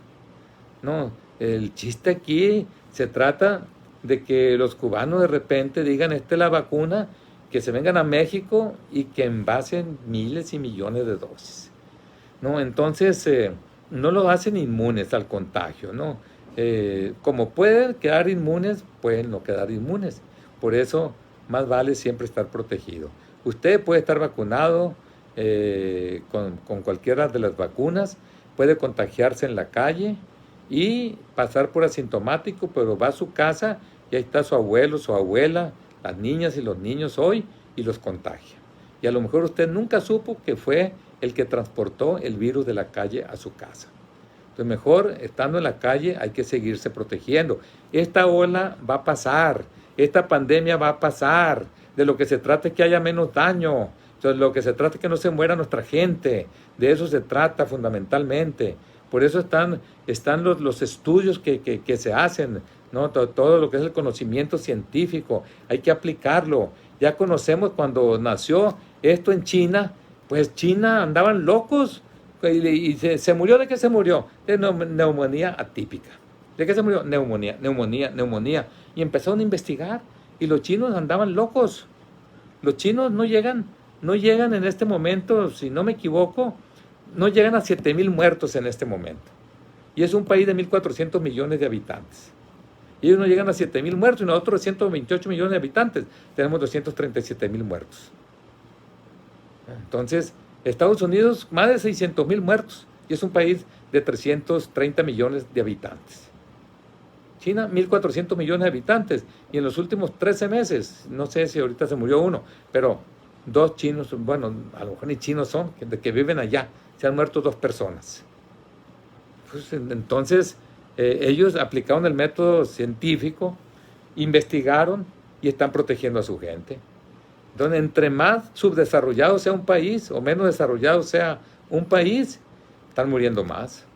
No, el chiste aquí se trata de que los cubanos de repente digan, esta es la vacuna, que se vengan a México y que envasen miles y millones de dosis, ¿no? Entonces, no lo hacen inmunes al contagio, ¿no? Como pueden quedar inmunes, pueden no quedar inmunes. Por eso, más vale siempre estar protegido. Usted puede estar vacunado con cualquiera de las vacunas, puede contagiarse en la calle y pasar por asintomático, pero va a su casa y ahí está su abuelo, su abuela, las niñas y los niños hoy, y los contagia. Y a lo mejor usted nunca supo que fue el que transportó el virus de la calle a su casa. Entonces mejor, estando en la calle, hay que seguirse protegiendo. Esta ola va a pasar, esta pandemia va a pasar. De lo que se trata es que haya menos daño. Entonces, lo que se trata es que no se muera nuestra gente. De eso se trata fundamentalmente. Por eso están los estudios que se hacen, ¿no? Todo lo que es el conocimiento científico, hay que aplicarlo. Ya conocemos cuando nació esto en China, pues China andaban locos y se murió. ¿De qué se murió? De neumonía atípica. ¿De qué se murió? Neumonía. Y empezaron a investigar y los chinos andaban locos. Los chinos no llegan en este momento, si no me equivoco, no llegan a 7,000 muertos en este momento. Y es un país de 1,400 millones de habitantes. Y ellos no llegan a 7,000 muertos, y nosotros, 128 millones de habitantes, tenemos 237,000 muertos. Entonces, Estados Unidos, más de 600,000 muertos, y es un país de 330 millones de habitantes. China, 1,400 millones de habitantes, y en los últimos 13 meses, no sé si ahorita se murió uno, pero 2 chinos, bueno, a lo mejor ni chinos son, que viven allá, se han muerto 2 personas. Pues, entonces, ellos aplicaron el método científico, investigaron y están protegiendo a su gente. Entonces, entre más subdesarrollado sea un país o menos desarrollado sea un país, están muriendo más.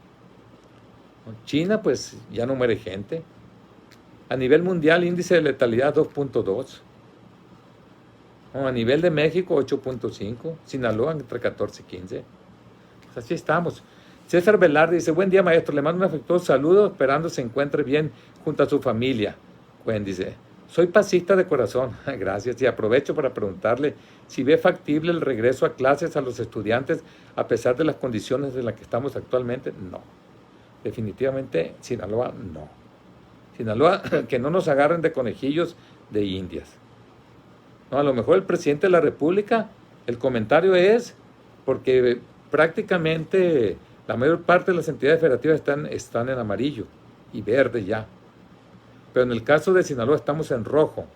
China, pues, ya no muere gente. A nivel mundial, índice de letalidad 2.2. A nivel de México, 8.5. Sinaloa, entre 14 y 15. Pues así estamos. César Velarde dice, buen día maestro, le mando un afectuoso saludo, esperando se encuentre bien junto a su familia. Buen, dice, soy pasista de corazón, gracias, y aprovecho para preguntarle si ve factible el regreso a clases a los estudiantes a pesar de las condiciones en las que estamos actualmente. No, definitivamente Sinaloa no. Sinaloa, que no nos agarren de conejillos de indias. No, a lo mejor el presidente de la República, el comentario es porque prácticamente la mayor parte de las entidades federativas están en amarillo y verde ya. Pero en el caso de Sinaloa estamos en rojo.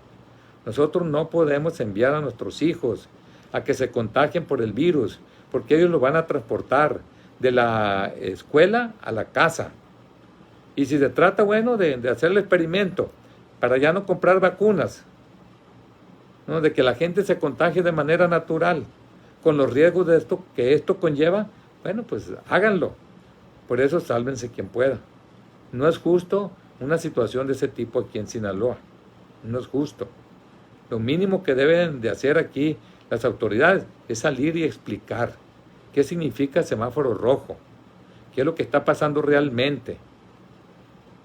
Nosotros no podemos enviar a nuestros hijos a que se contagien por el virus, porque ellos lo van a transportar de la escuela a la casa. Y si se trata, bueno, de hacer el experimento para ya no comprar vacunas, ¿no? De que la gente se contagie de manera natural, con los riesgos de esto que esto conlleva, bueno, pues háganlo. Por eso sálvense quien pueda. No es justo una situación de ese tipo aquí en Sinaloa. No es justo. Lo mínimo que deben de hacer aquí las autoridades es salir y explicar qué significa semáforo rojo, qué es lo que está pasando realmente.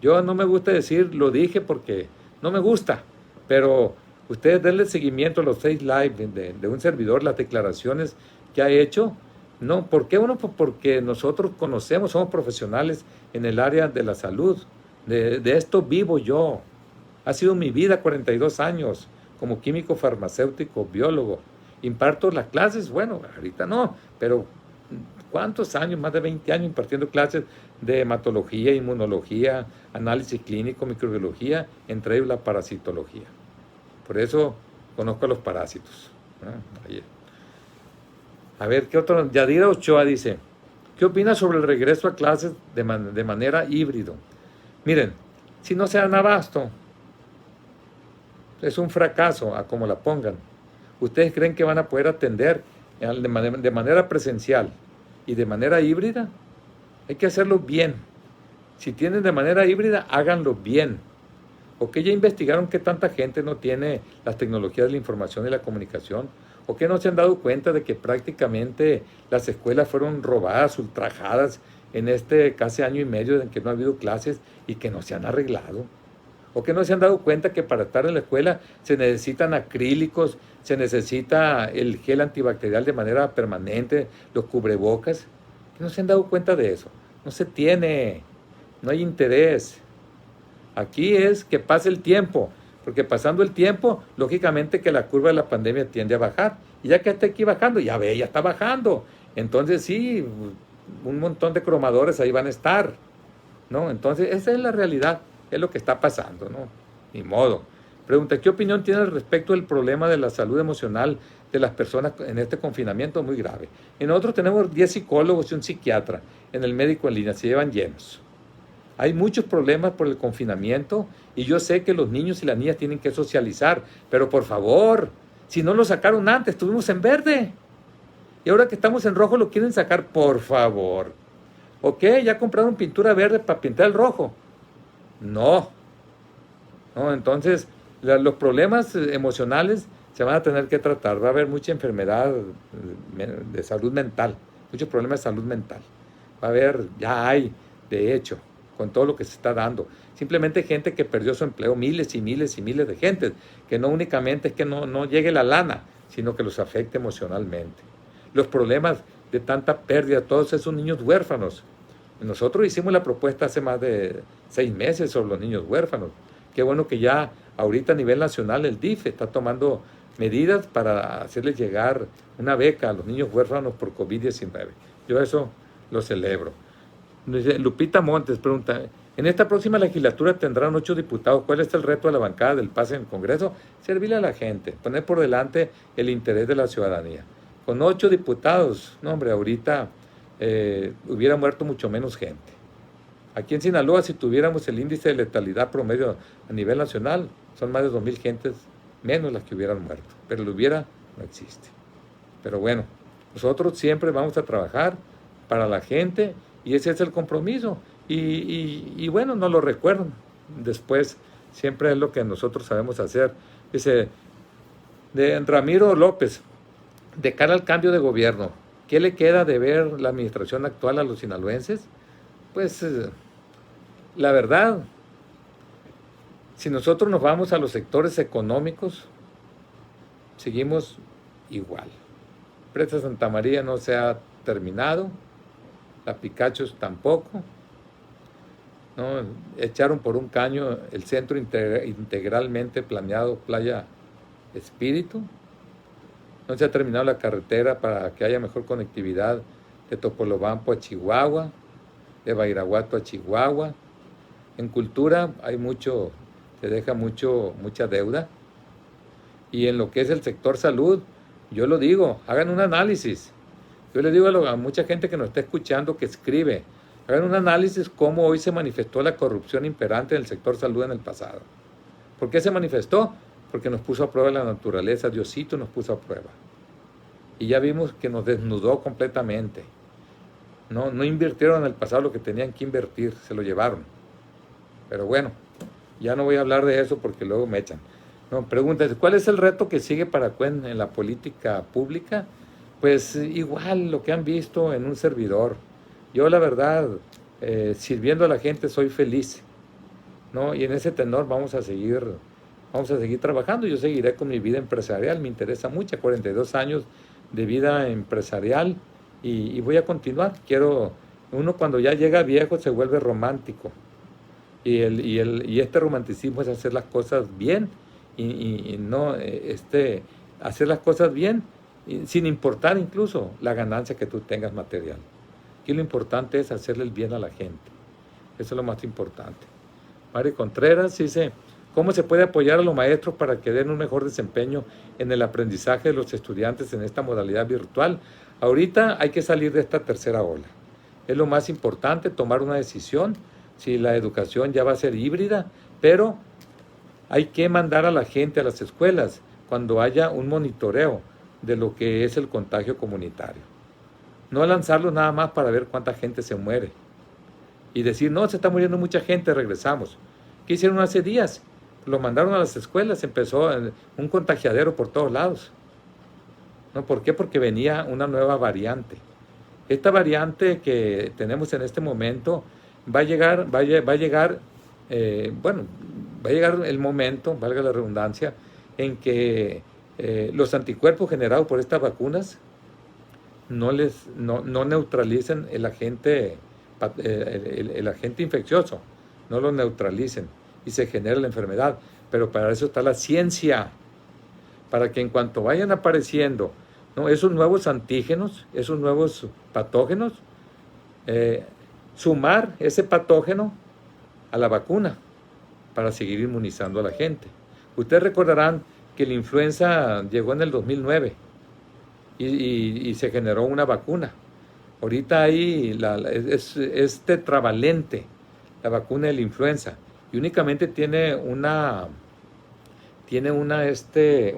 Yo no me gusta decir, lo dije porque no me gusta, pero ustedes denle seguimiento a los 6 live de un servidor, las declaraciones que ha hecho. No, ¿por qué? Bueno, porque nosotros conocemos, somos profesionales en el área de la salud. De esto vivo yo. Ha sido mi vida 42 años como químico farmacéutico, biólogo. Imparto las clases, bueno, ahorita no, pero ¿cuántos años? Más de 20 años impartiendo clases de hematología, inmunología, análisis clínico, microbiología, entre ellos la parasitología. Por eso conozco a los parásitos. A ver, ¿qué otro? Yadira Ochoa dice, ¿Qué opina sobre el regreso a clases de manera híbrido? Miren, si no se dan abasto, es un fracaso a como la pongan. ¿Ustedes creen que van a poder atender de manera presencial y de manera híbrida? Hay que hacerlo bien. Si tienen de manera híbrida, háganlo bien. ¿O que ya investigaron que tanta gente no tiene las tecnologías de la información y la comunicación? ¿O que no se han dado cuenta de que prácticamente las escuelas fueron robadas, ultrajadas en este casi año y medio en que no ha habido clases y que no se han arreglado? ¿O que no se han dado cuenta que para estar en la escuela se necesitan acrílicos, se necesita el gel antibacterial de manera permanente, los cubrebocas? ¿Que no se han dado cuenta de eso? No se tiene, no hay interés. Aquí es que pase el tiempo, porque pasando el tiempo, lógicamente que la curva de la pandemia tiende a bajar. Y ya que está aquí bajando, ya ve, ya está bajando. Entonces sí, un montón de cromadores ahí van a estar, ¿no? Entonces esa es la realidad, es lo que está pasando, ¿no? Ni modo. Pregunta, ¿qué opinión tiene al respecto del problema de la salud emocional de las personas en este confinamiento? Muy grave. En nosotros tenemos 10 psicólogos y un psiquiatra en el médico en línea, se llevan llenos. Hay muchos problemas por el confinamiento y yo sé que los niños y las niñas tienen que socializar, pero por favor, si no lo sacaron antes, estuvimos en verde. Y ahora que estamos en rojo lo quieren sacar, por favor. ¿Ok? ¿Ya compraron pintura verde para pintar el rojo? No. No, entonces los problemas emocionales se van a tener que tratar. Va a haber mucha enfermedad de salud mental, muchos problemas de salud mental. Va a haber, ya hay, de hecho, con todo lo que se está dando. Simplemente gente que perdió su empleo, miles y miles y miles de gente, que no únicamente es que no llegue la lana, sino que los afecte emocionalmente. Los problemas de tanta pérdida, todos esos niños huérfanos. Nosotros hicimos la propuesta hace más de 6 meses sobre los niños huérfanos. Qué bueno que ya ahorita a nivel nacional el DIF está tomando medidas para hacerles llegar una beca a los niños huérfanos por COVID-19. Yo eso lo celebro. Lupita Montes pregunta, en esta próxima legislatura tendrán 8 diputados. ¿Cuál es el reto de la bancada del PAS en el Congreso? Servirle a la gente, poner por delante el interés de la ciudadanía. Con 8 diputados, no hombre, ahorita hubiera muerto mucho menos gente. Aquí en Sinaloa, si tuviéramos el índice de letalidad promedio a nivel nacional, son más de 2,000 gentes menos las que hubieran muerto. Pero lo hubiera, no existe. Pero bueno, nosotros siempre vamos a trabajar para la gente y ese es el compromiso. Y bueno, no lo recuerdan. Después, siempre es lo que nosotros sabemos hacer. Dice, de Ramiro López, de cara al cambio de gobierno, ¿qué le queda de ver la administración actual a los sinaloenses? Pues, la verdad, si nosotros nos vamos a los sectores económicos, seguimos igual. Presa Santa María no se ha terminado, la Picachos tampoco, ¿no? Echaron por un caño el centro integralmente planeado Playa Espíritu, no se ha terminado la carretera para que haya mejor conectividad de Topolobampo a Chihuahua, de Badiraguato a Chihuahua. En cultura hay mucho, se deja mucha deuda. Y en lo que es el sector salud, yo lo digo, hagan un análisis. Yo le digo a mucha gente que nos está escuchando, que escribe, hagan un análisis cómo hoy se manifestó la corrupción imperante en el sector salud en el pasado. ¿Por qué se manifestó? Porque nos puso a prueba la naturaleza, Diosito nos puso a prueba. Y ya vimos que nos desnudó completamente. No invirtieron en el pasado lo que tenían que invertir, se lo llevaron. Pero bueno, ya no voy a hablar de eso porque luego me echan. No, pregunta, ¿cuál es el reto que sigue para Cuen en la política pública? Pues igual lo que han visto en un servidor. Yo la verdad, sirviendo a la gente soy feliz, ¿no? Y en ese tenor vamos a seguir trabajando. Yo seguiré con mi vida empresarial, me interesa mucho, 42 años de vida empresarial y voy a continuar. Uno cuando ya llega viejo se vuelve romántico y este romanticismo es hacer las cosas bien y no hacer las cosas bien sin importar incluso la ganancia que tú tengas material. Aquí lo importante es hacerle el bien a la gente. Eso es lo más importante. Mari Contreras dice, ¿cómo se puede apoyar a los maestros para que den un mejor desempeño en el aprendizaje de los estudiantes en esta modalidad virtual? Ahorita hay que salir de esta tercera ola. Es lo más importante, tomar una decisión, si la educación ya va a ser híbrida, pero hay que mandar a la gente a las escuelas cuando haya un monitoreo de lo que es el contagio comunitario. No lanzarlo nada más para ver cuánta gente se muere y decir, no, se está muriendo mucha gente, regresamos. ¿Qué hicieron hace días? Lo mandaron a las escuelas, empezó un contagiadero por todos lados. ¿No? ¿Por qué? Porque venía una nueva variante. Esta variante que tenemos en este momento va a llegar el momento, valga la redundancia, en que los anticuerpos generados por estas vacunas no neutralicen el agente infeccioso, no lo neutralicen y se genera la enfermedad. Pero para eso está la ciencia, para que en cuanto vayan apareciendo, ¿no?, esos nuevos antígenos, esos nuevos patógenos, sumar ese patógeno a la vacuna para seguir inmunizando a la gente. Ustedes recordarán que la influenza llegó en el 2009 y se generó una vacuna. Ahorita ahí es tetravalente la vacuna de la influenza y únicamente tiene una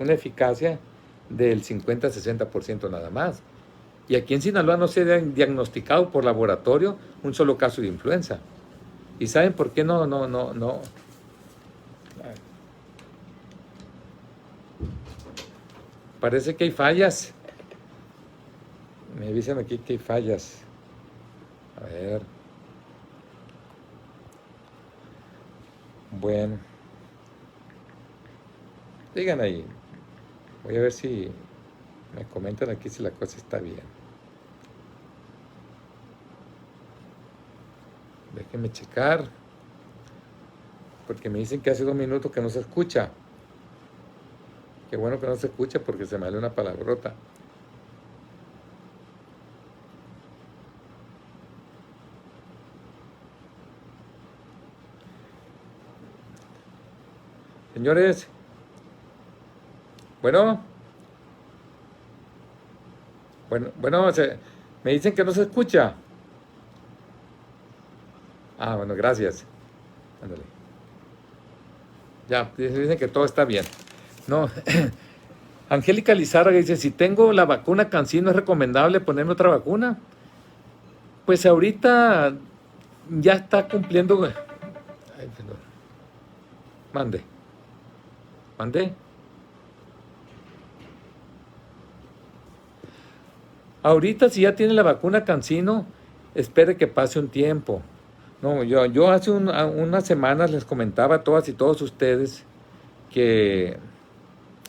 eficacia del 50-60% nada más. Y aquí en Sinaloa no se ha diagnosticado por laboratorio un solo caso de influenza. ¿Y saben por qué no? Parece que hay fallas. Me avisan aquí que hay fallas. A ver. Bueno. Digan ahí. Voy a ver si me comentan aquí si la cosa está bien. Déjenme checar. Porque me dicen que hace 2 minutos que no se escucha. Qué bueno que no se escucha porque se me sale una palabrota. Señores, bueno, me dicen que no se escucha. Ah, bueno, gracias. Ándale. Ya, dicen que todo está bien. No, Angélica Lizárraga dice, si tengo la vacuna CanSino, ¿es recomendable ponerme otra vacuna? Pues ahorita ya está cumpliendo. Ay, perdón. Mande. Ahorita si ya tiene la vacuna CanSino, espere que pase un tiempo. No, yo hace unas semanas les comentaba a todas y todos ustedes que,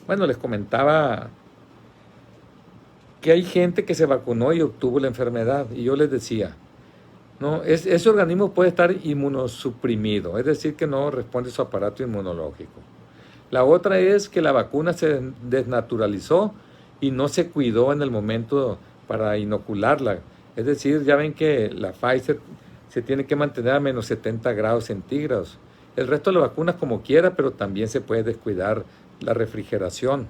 les comentaba que hay gente que se vacunó y obtuvo la enfermedad. Y yo les decía, no, ese organismo puede estar inmunosuprimido, es decir, que no responde a su aparato inmunológico. La otra es que la vacuna se desnaturalizó y no se cuidó en el momento para inocularla. Es decir, ya ven que la Pfizer se tiene que mantener a menos 70 grados centígrados. El resto de las vacunas como quiera, pero también se puede descuidar la refrigeración.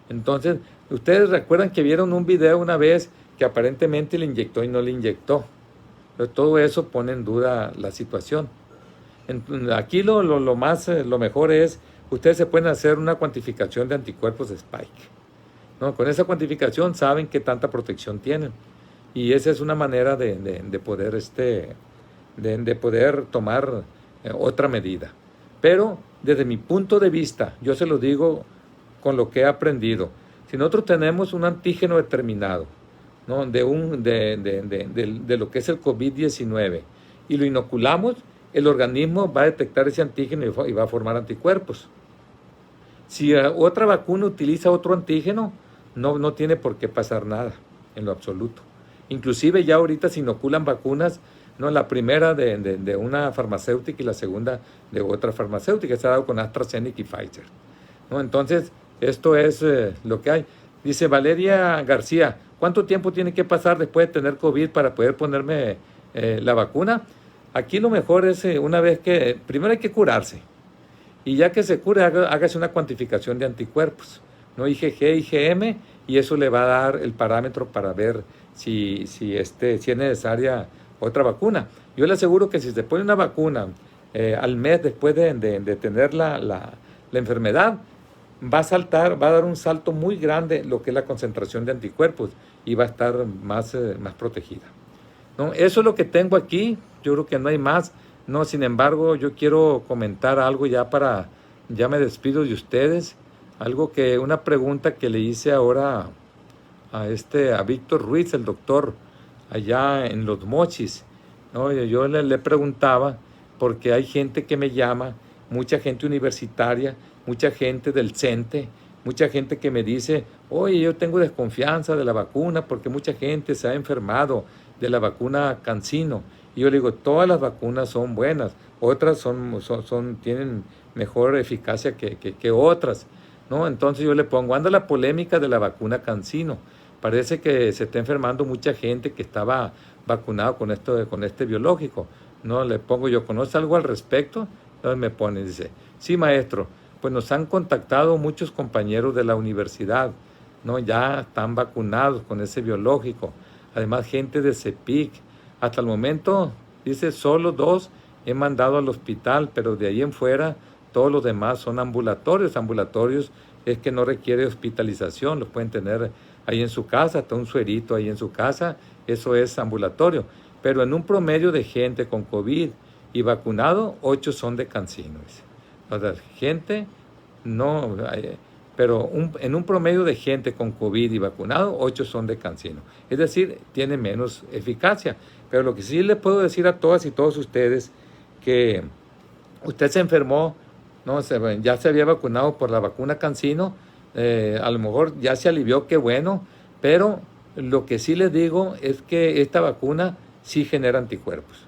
Entonces, ustedes recuerdan que vieron un video una vez que aparentemente le inyectó y no le inyectó. Pero todo eso pone en duda la situación. Aquí lo mejor es, ustedes se pueden hacer una cuantificación de anticuerpos de Spike, ¿no? Con esa cuantificación saben qué tanta protección tienen. Y esa es una manera de poder tomar otra medida. Pero desde mi punto de vista, yo se lo digo con lo que he aprendido. Si nosotros tenemos un antígeno determinado, ¿no?, de lo que es el COVID-19 y lo inoculamos, el organismo va a detectar ese antígeno y va a formar anticuerpos. Si otra vacuna utiliza otro antígeno, no tiene por qué pasar nada en lo absoluto. Inclusive ya ahorita se inoculan vacunas, ¿no?, la primera de una farmacéutica y la segunda de otra farmacéutica. Se ha dado con AstraZeneca y Pfizer, ¿no? Entonces, esto es lo que hay. Dice Valeria García, ¿cuánto tiempo tiene que pasar después de tener COVID para poder ponerme la vacuna? Aquí lo mejor es una vez primero hay que curarse. Y ya que se cure, hágase una cuantificación de anticuerpos. ¿no? IgG, IgM, y eso le va a dar el parámetro para ver si es necesaria otra vacuna. Yo le aseguro que si se pone una vacuna al mes después de tener la enfermedad, va a dar un salto muy grande lo que es la concentración de anticuerpos y va a estar más protegida, ¿no? Eso es lo que tengo aquí, yo creo que no hay más, ¿no? Sin embargo, yo quiero comentar algo ya me despido de ustedes, una pregunta que le hice ahora a Víctor Ruiz, el doctor, allá en Los Mochis, ¿no? Yo le preguntaba, porque hay gente que me llama, mucha gente universitaria, mucha gente del CENTE, mucha gente que me dice, oye, yo tengo desconfianza de la vacuna porque mucha gente se ha enfermado de la vacuna CanSino. Y yo le digo, todas las vacunas son buenas, otras tienen mejor eficacia que otras, ¿no? Entonces yo le pongo, anda la polémica de la vacuna CanSino. Parece que se está enfermando mucha gente que estaba vacunado con este biológico. No le pongo yo, ¿conoce algo al respecto? Entonces me pone, dice, sí, maestro, pues nos han contactado muchos compañeros de la universidad, ¿no? Ya están vacunados con ese biológico. Además, gente de CEPIC. Hasta el momento, dice, solo 2 he mandado al hospital, pero de ahí en fuera, todos los demás son ambulatorios. Ambulatorios es que no requiere hospitalización, los pueden tener ahí en su casa, hasta un suerito ahí en su casa, eso es ambulatorio. Pero en un promedio de gente con COVID y vacunado, 8 son de CanSino. O sea, gente no, pero en un promedio de gente con COVID y vacunado, 8 son de CanSino. Es decir, tiene menos eficacia. Pero lo que sí le puedo decir a todas y todos ustedes, que usted se enfermó, ¿no? Ya se había vacunado por la vacuna CanSino, a lo mejor ya se alivió, qué bueno, pero lo que sí les digo es que esta vacuna sí genera anticuerpos,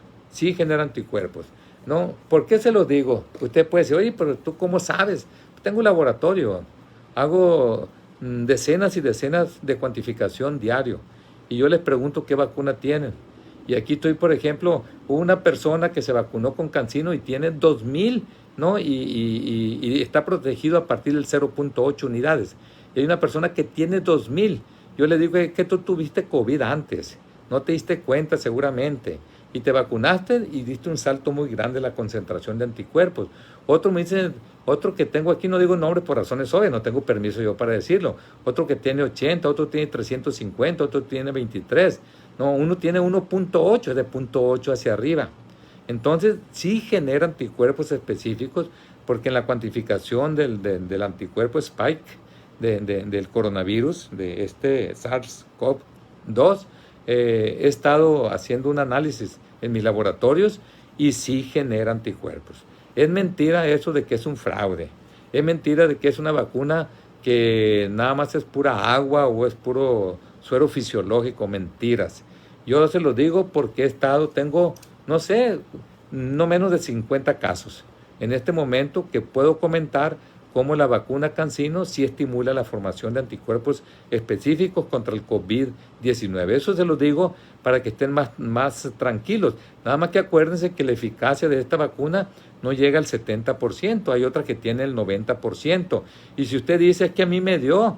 ¿no? ¿Por qué se los digo? Usted puede decir, oye, pero ¿tú cómo sabes? Tengo un laboratorio, hago decenas y decenas de cuantificación diario, y yo les pregunto qué vacuna tienen. Y aquí estoy, por ejemplo, una persona que se vacunó con CanSino y tiene 2,000, ¿no? Y está protegido a partir del 0.8 unidades. Y hay una persona que tiene 2,000. Yo le digo que tú tuviste COVID antes, no te diste cuenta seguramente, y te vacunaste y diste un salto muy grande en la concentración de anticuerpos. Otro que tengo aquí, no digo nombre por razones obvias, no tengo permiso yo para decirlo. Otro que tiene 80, otro tiene 350, otro tiene 23. No, uno tiene 1.8, es de 0.8 hacia arriba. Entonces, sí genera anticuerpos específicos, porque en la cuantificación del anticuerpo Spike, del coronavirus, de este SARS-CoV-2, he estado haciendo un análisis en mis laboratorios y sí genera anticuerpos. Es mentira eso de que es un fraude. Es mentira de que es una vacuna que nada más es pura agua o es puro suero fisiológico. Mentiras. Yo se lo digo porque tengo, no sé, no menos de 50 casos en este momento que puedo comentar cómo la vacuna CanSino sí estimula la formación de anticuerpos específicos contra el COVID-19. Eso se lo digo para que estén más tranquilos. Nada más que acuérdense que la eficacia de esta vacuna no llega al 70%, hay otras que tienen el 90%. Y si usted dice, es que a mí me dio,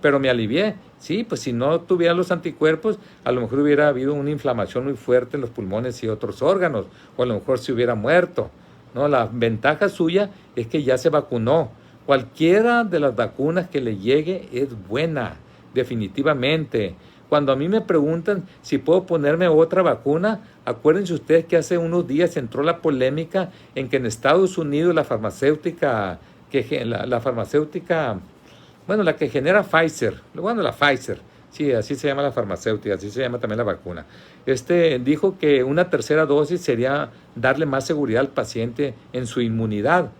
pero me alivié, sí, pues si no tuviera los anticuerpos, a lo mejor hubiera habido una inflamación muy fuerte en los pulmones y otros órganos, o a lo mejor se hubiera muerto. No, la ventaja suya es que ya se vacunó. Cualquiera de las vacunas que le llegue es buena, definitivamente. Cuando a mí me preguntan si puedo ponerme otra vacuna, acuérdense ustedes que hace unos días entró la polémica en que en Estados Unidos la farmacéutica, la que genera Pfizer, la Pfizer, sí, así se llama la farmacéutica, así se llama también la vacuna. Dijo que una tercera dosis sería darle más seguridad al paciente en su inmunidad.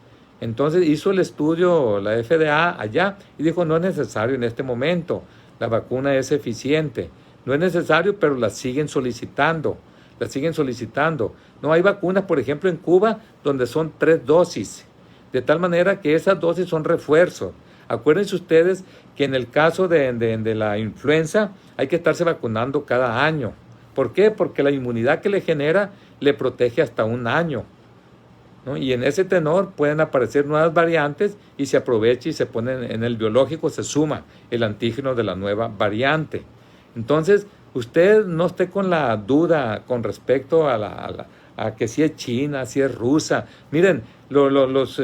Entonces hizo el estudio la FDA allá y dijo, no es necesario en este momento, la vacuna es eficiente. No es necesario, pero la siguen solicitando. No, hay vacunas, por ejemplo, en Cuba, donde son 3 dosis, de tal manera que esas dosis son refuerzos. Acuérdense ustedes que en el caso de la influenza hay que estarse vacunando cada año. ¿Por qué? Porque la inmunidad que le genera le protege hasta un año. ¿no? Y en ese tenor pueden aparecer nuevas variantes y se aprovecha y se pone en el biológico, se suma el antígeno de la nueva variante. Entonces, usted no esté con la duda con respecto a que si es china, si es rusa. Miren, los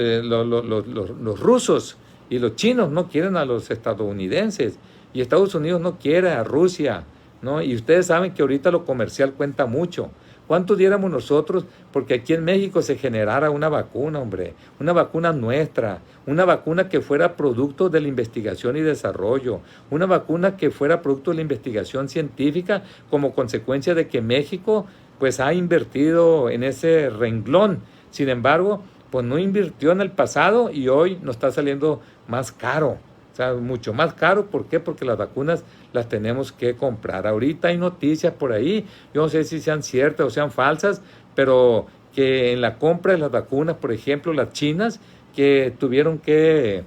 rusos y los chinos no quieren a los estadounidenses y Estados Unidos no quiere a Rusia, ¿no? Y ustedes saben que ahorita lo comercial cuenta mucho. ¿Cuánto diéramos nosotros porque aquí en México se generara una vacuna, hombre? Una vacuna nuestra, una vacuna que fuera producto de la investigación y desarrollo, una vacuna que fuera producto de la investigación científica como consecuencia de que México pues ha invertido en ese renglón. Sin embargo, pues no invirtió en el pasado y hoy nos está saliendo más caro. O sea, mucho más caro. ¿Por qué? Porque las vacunas las tenemos que comprar. Ahorita hay noticias por ahí, yo no sé si sean ciertas o sean falsas, pero que en la compra de las vacunas, por ejemplo, las chinas, que tuvieron que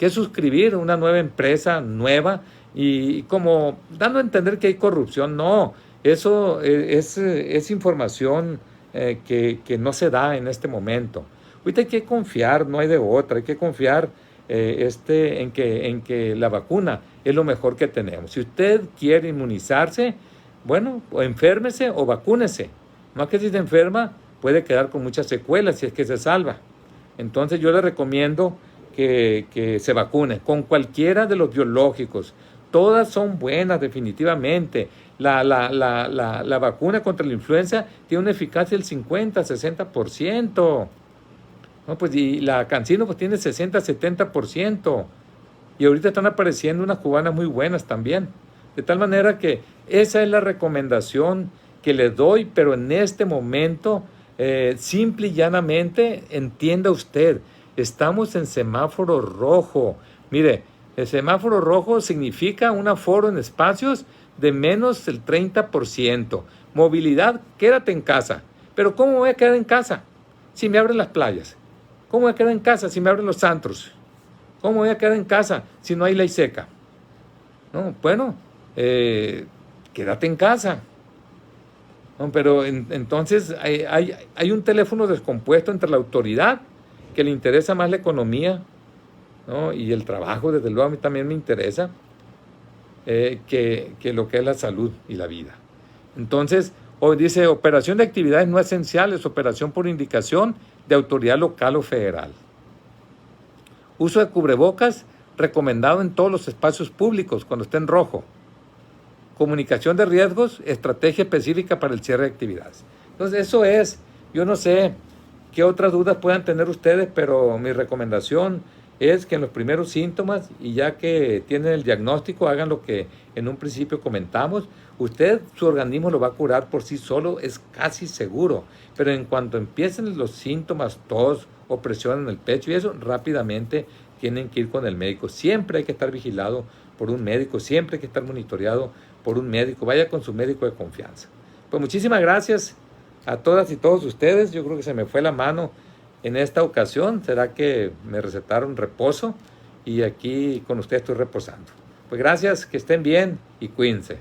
suscribir una nueva empresa nueva y como dando a entender que hay corrupción. No, eso es información que no se da en este momento. Ahorita hay que confiar, no hay de otra, hay que confiar en que la vacuna es lo mejor que tenemos. Si usted quiere inmunizarse, bueno, o enférmese o vacúnese. Más que si se enferma, puede quedar con muchas secuelas si es que se salva. Entonces yo le recomiendo que se vacune con cualquiera de los biológicos. Todas son buenas definitivamente. La vacuna contra la influenza tiene una eficacia del 50-60%. No, pues, y la CanSino pues tiene 60-70%. Y ahorita están apareciendo unas cubanas muy buenas también. De tal manera que esa es la recomendación que le doy, pero en este momento, simple y llanamente, entienda usted, estamos en semáforo rojo. Mire, el semáforo rojo significa un aforo en espacios de menos del 30%. Movilidad, quédate en casa. Pero ¿cómo voy a quedar en casa si me abren las playas? ¿Cómo voy a quedar en casa si me abren los antros? ¿Cómo voy a quedar en casa si no hay ley seca? No, bueno, quédate en casa. No, pero entonces hay un teléfono descompuesto entre la autoridad, que le interesa más la economía, ¿no? Y el trabajo, desde luego a mí también me interesa, que lo que es la salud y la vida. Entonces, hoy dice, operación de actividades no esenciales, operación por indicación de autoridad local o federal. Uso de cubrebocas recomendado en todos los espacios públicos cuando esté en rojo. Comunicación de riesgos, estrategia específica para el cierre de actividades. Entonces, eso es. Yo no sé qué otras dudas puedan tener ustedes, pero mi recomendación es que en los primeros síntomas, y ya que tienen el diagnóstico, hagan lo que en un principio comentamos. Usted, su organismo lo va a curar por sí solo, es casi seguro. Pero en cuanto empiecen los síntomas, tos, opresión en el pecho y eso, rápidamente tienen que ir con el médico. Siempre hay que estar vigilado por un médico, siempre hay que estar monitoreado por un médico. Vaya con su médico de confianza. Pues muchísimas gracias a todas y todos ustedes. Yo creo que se me fue la mano en esta ocasión. Será que me recetaron reposo y aquí con ustedes estoy reposando. Pues gracias, que estén bien y cuídense.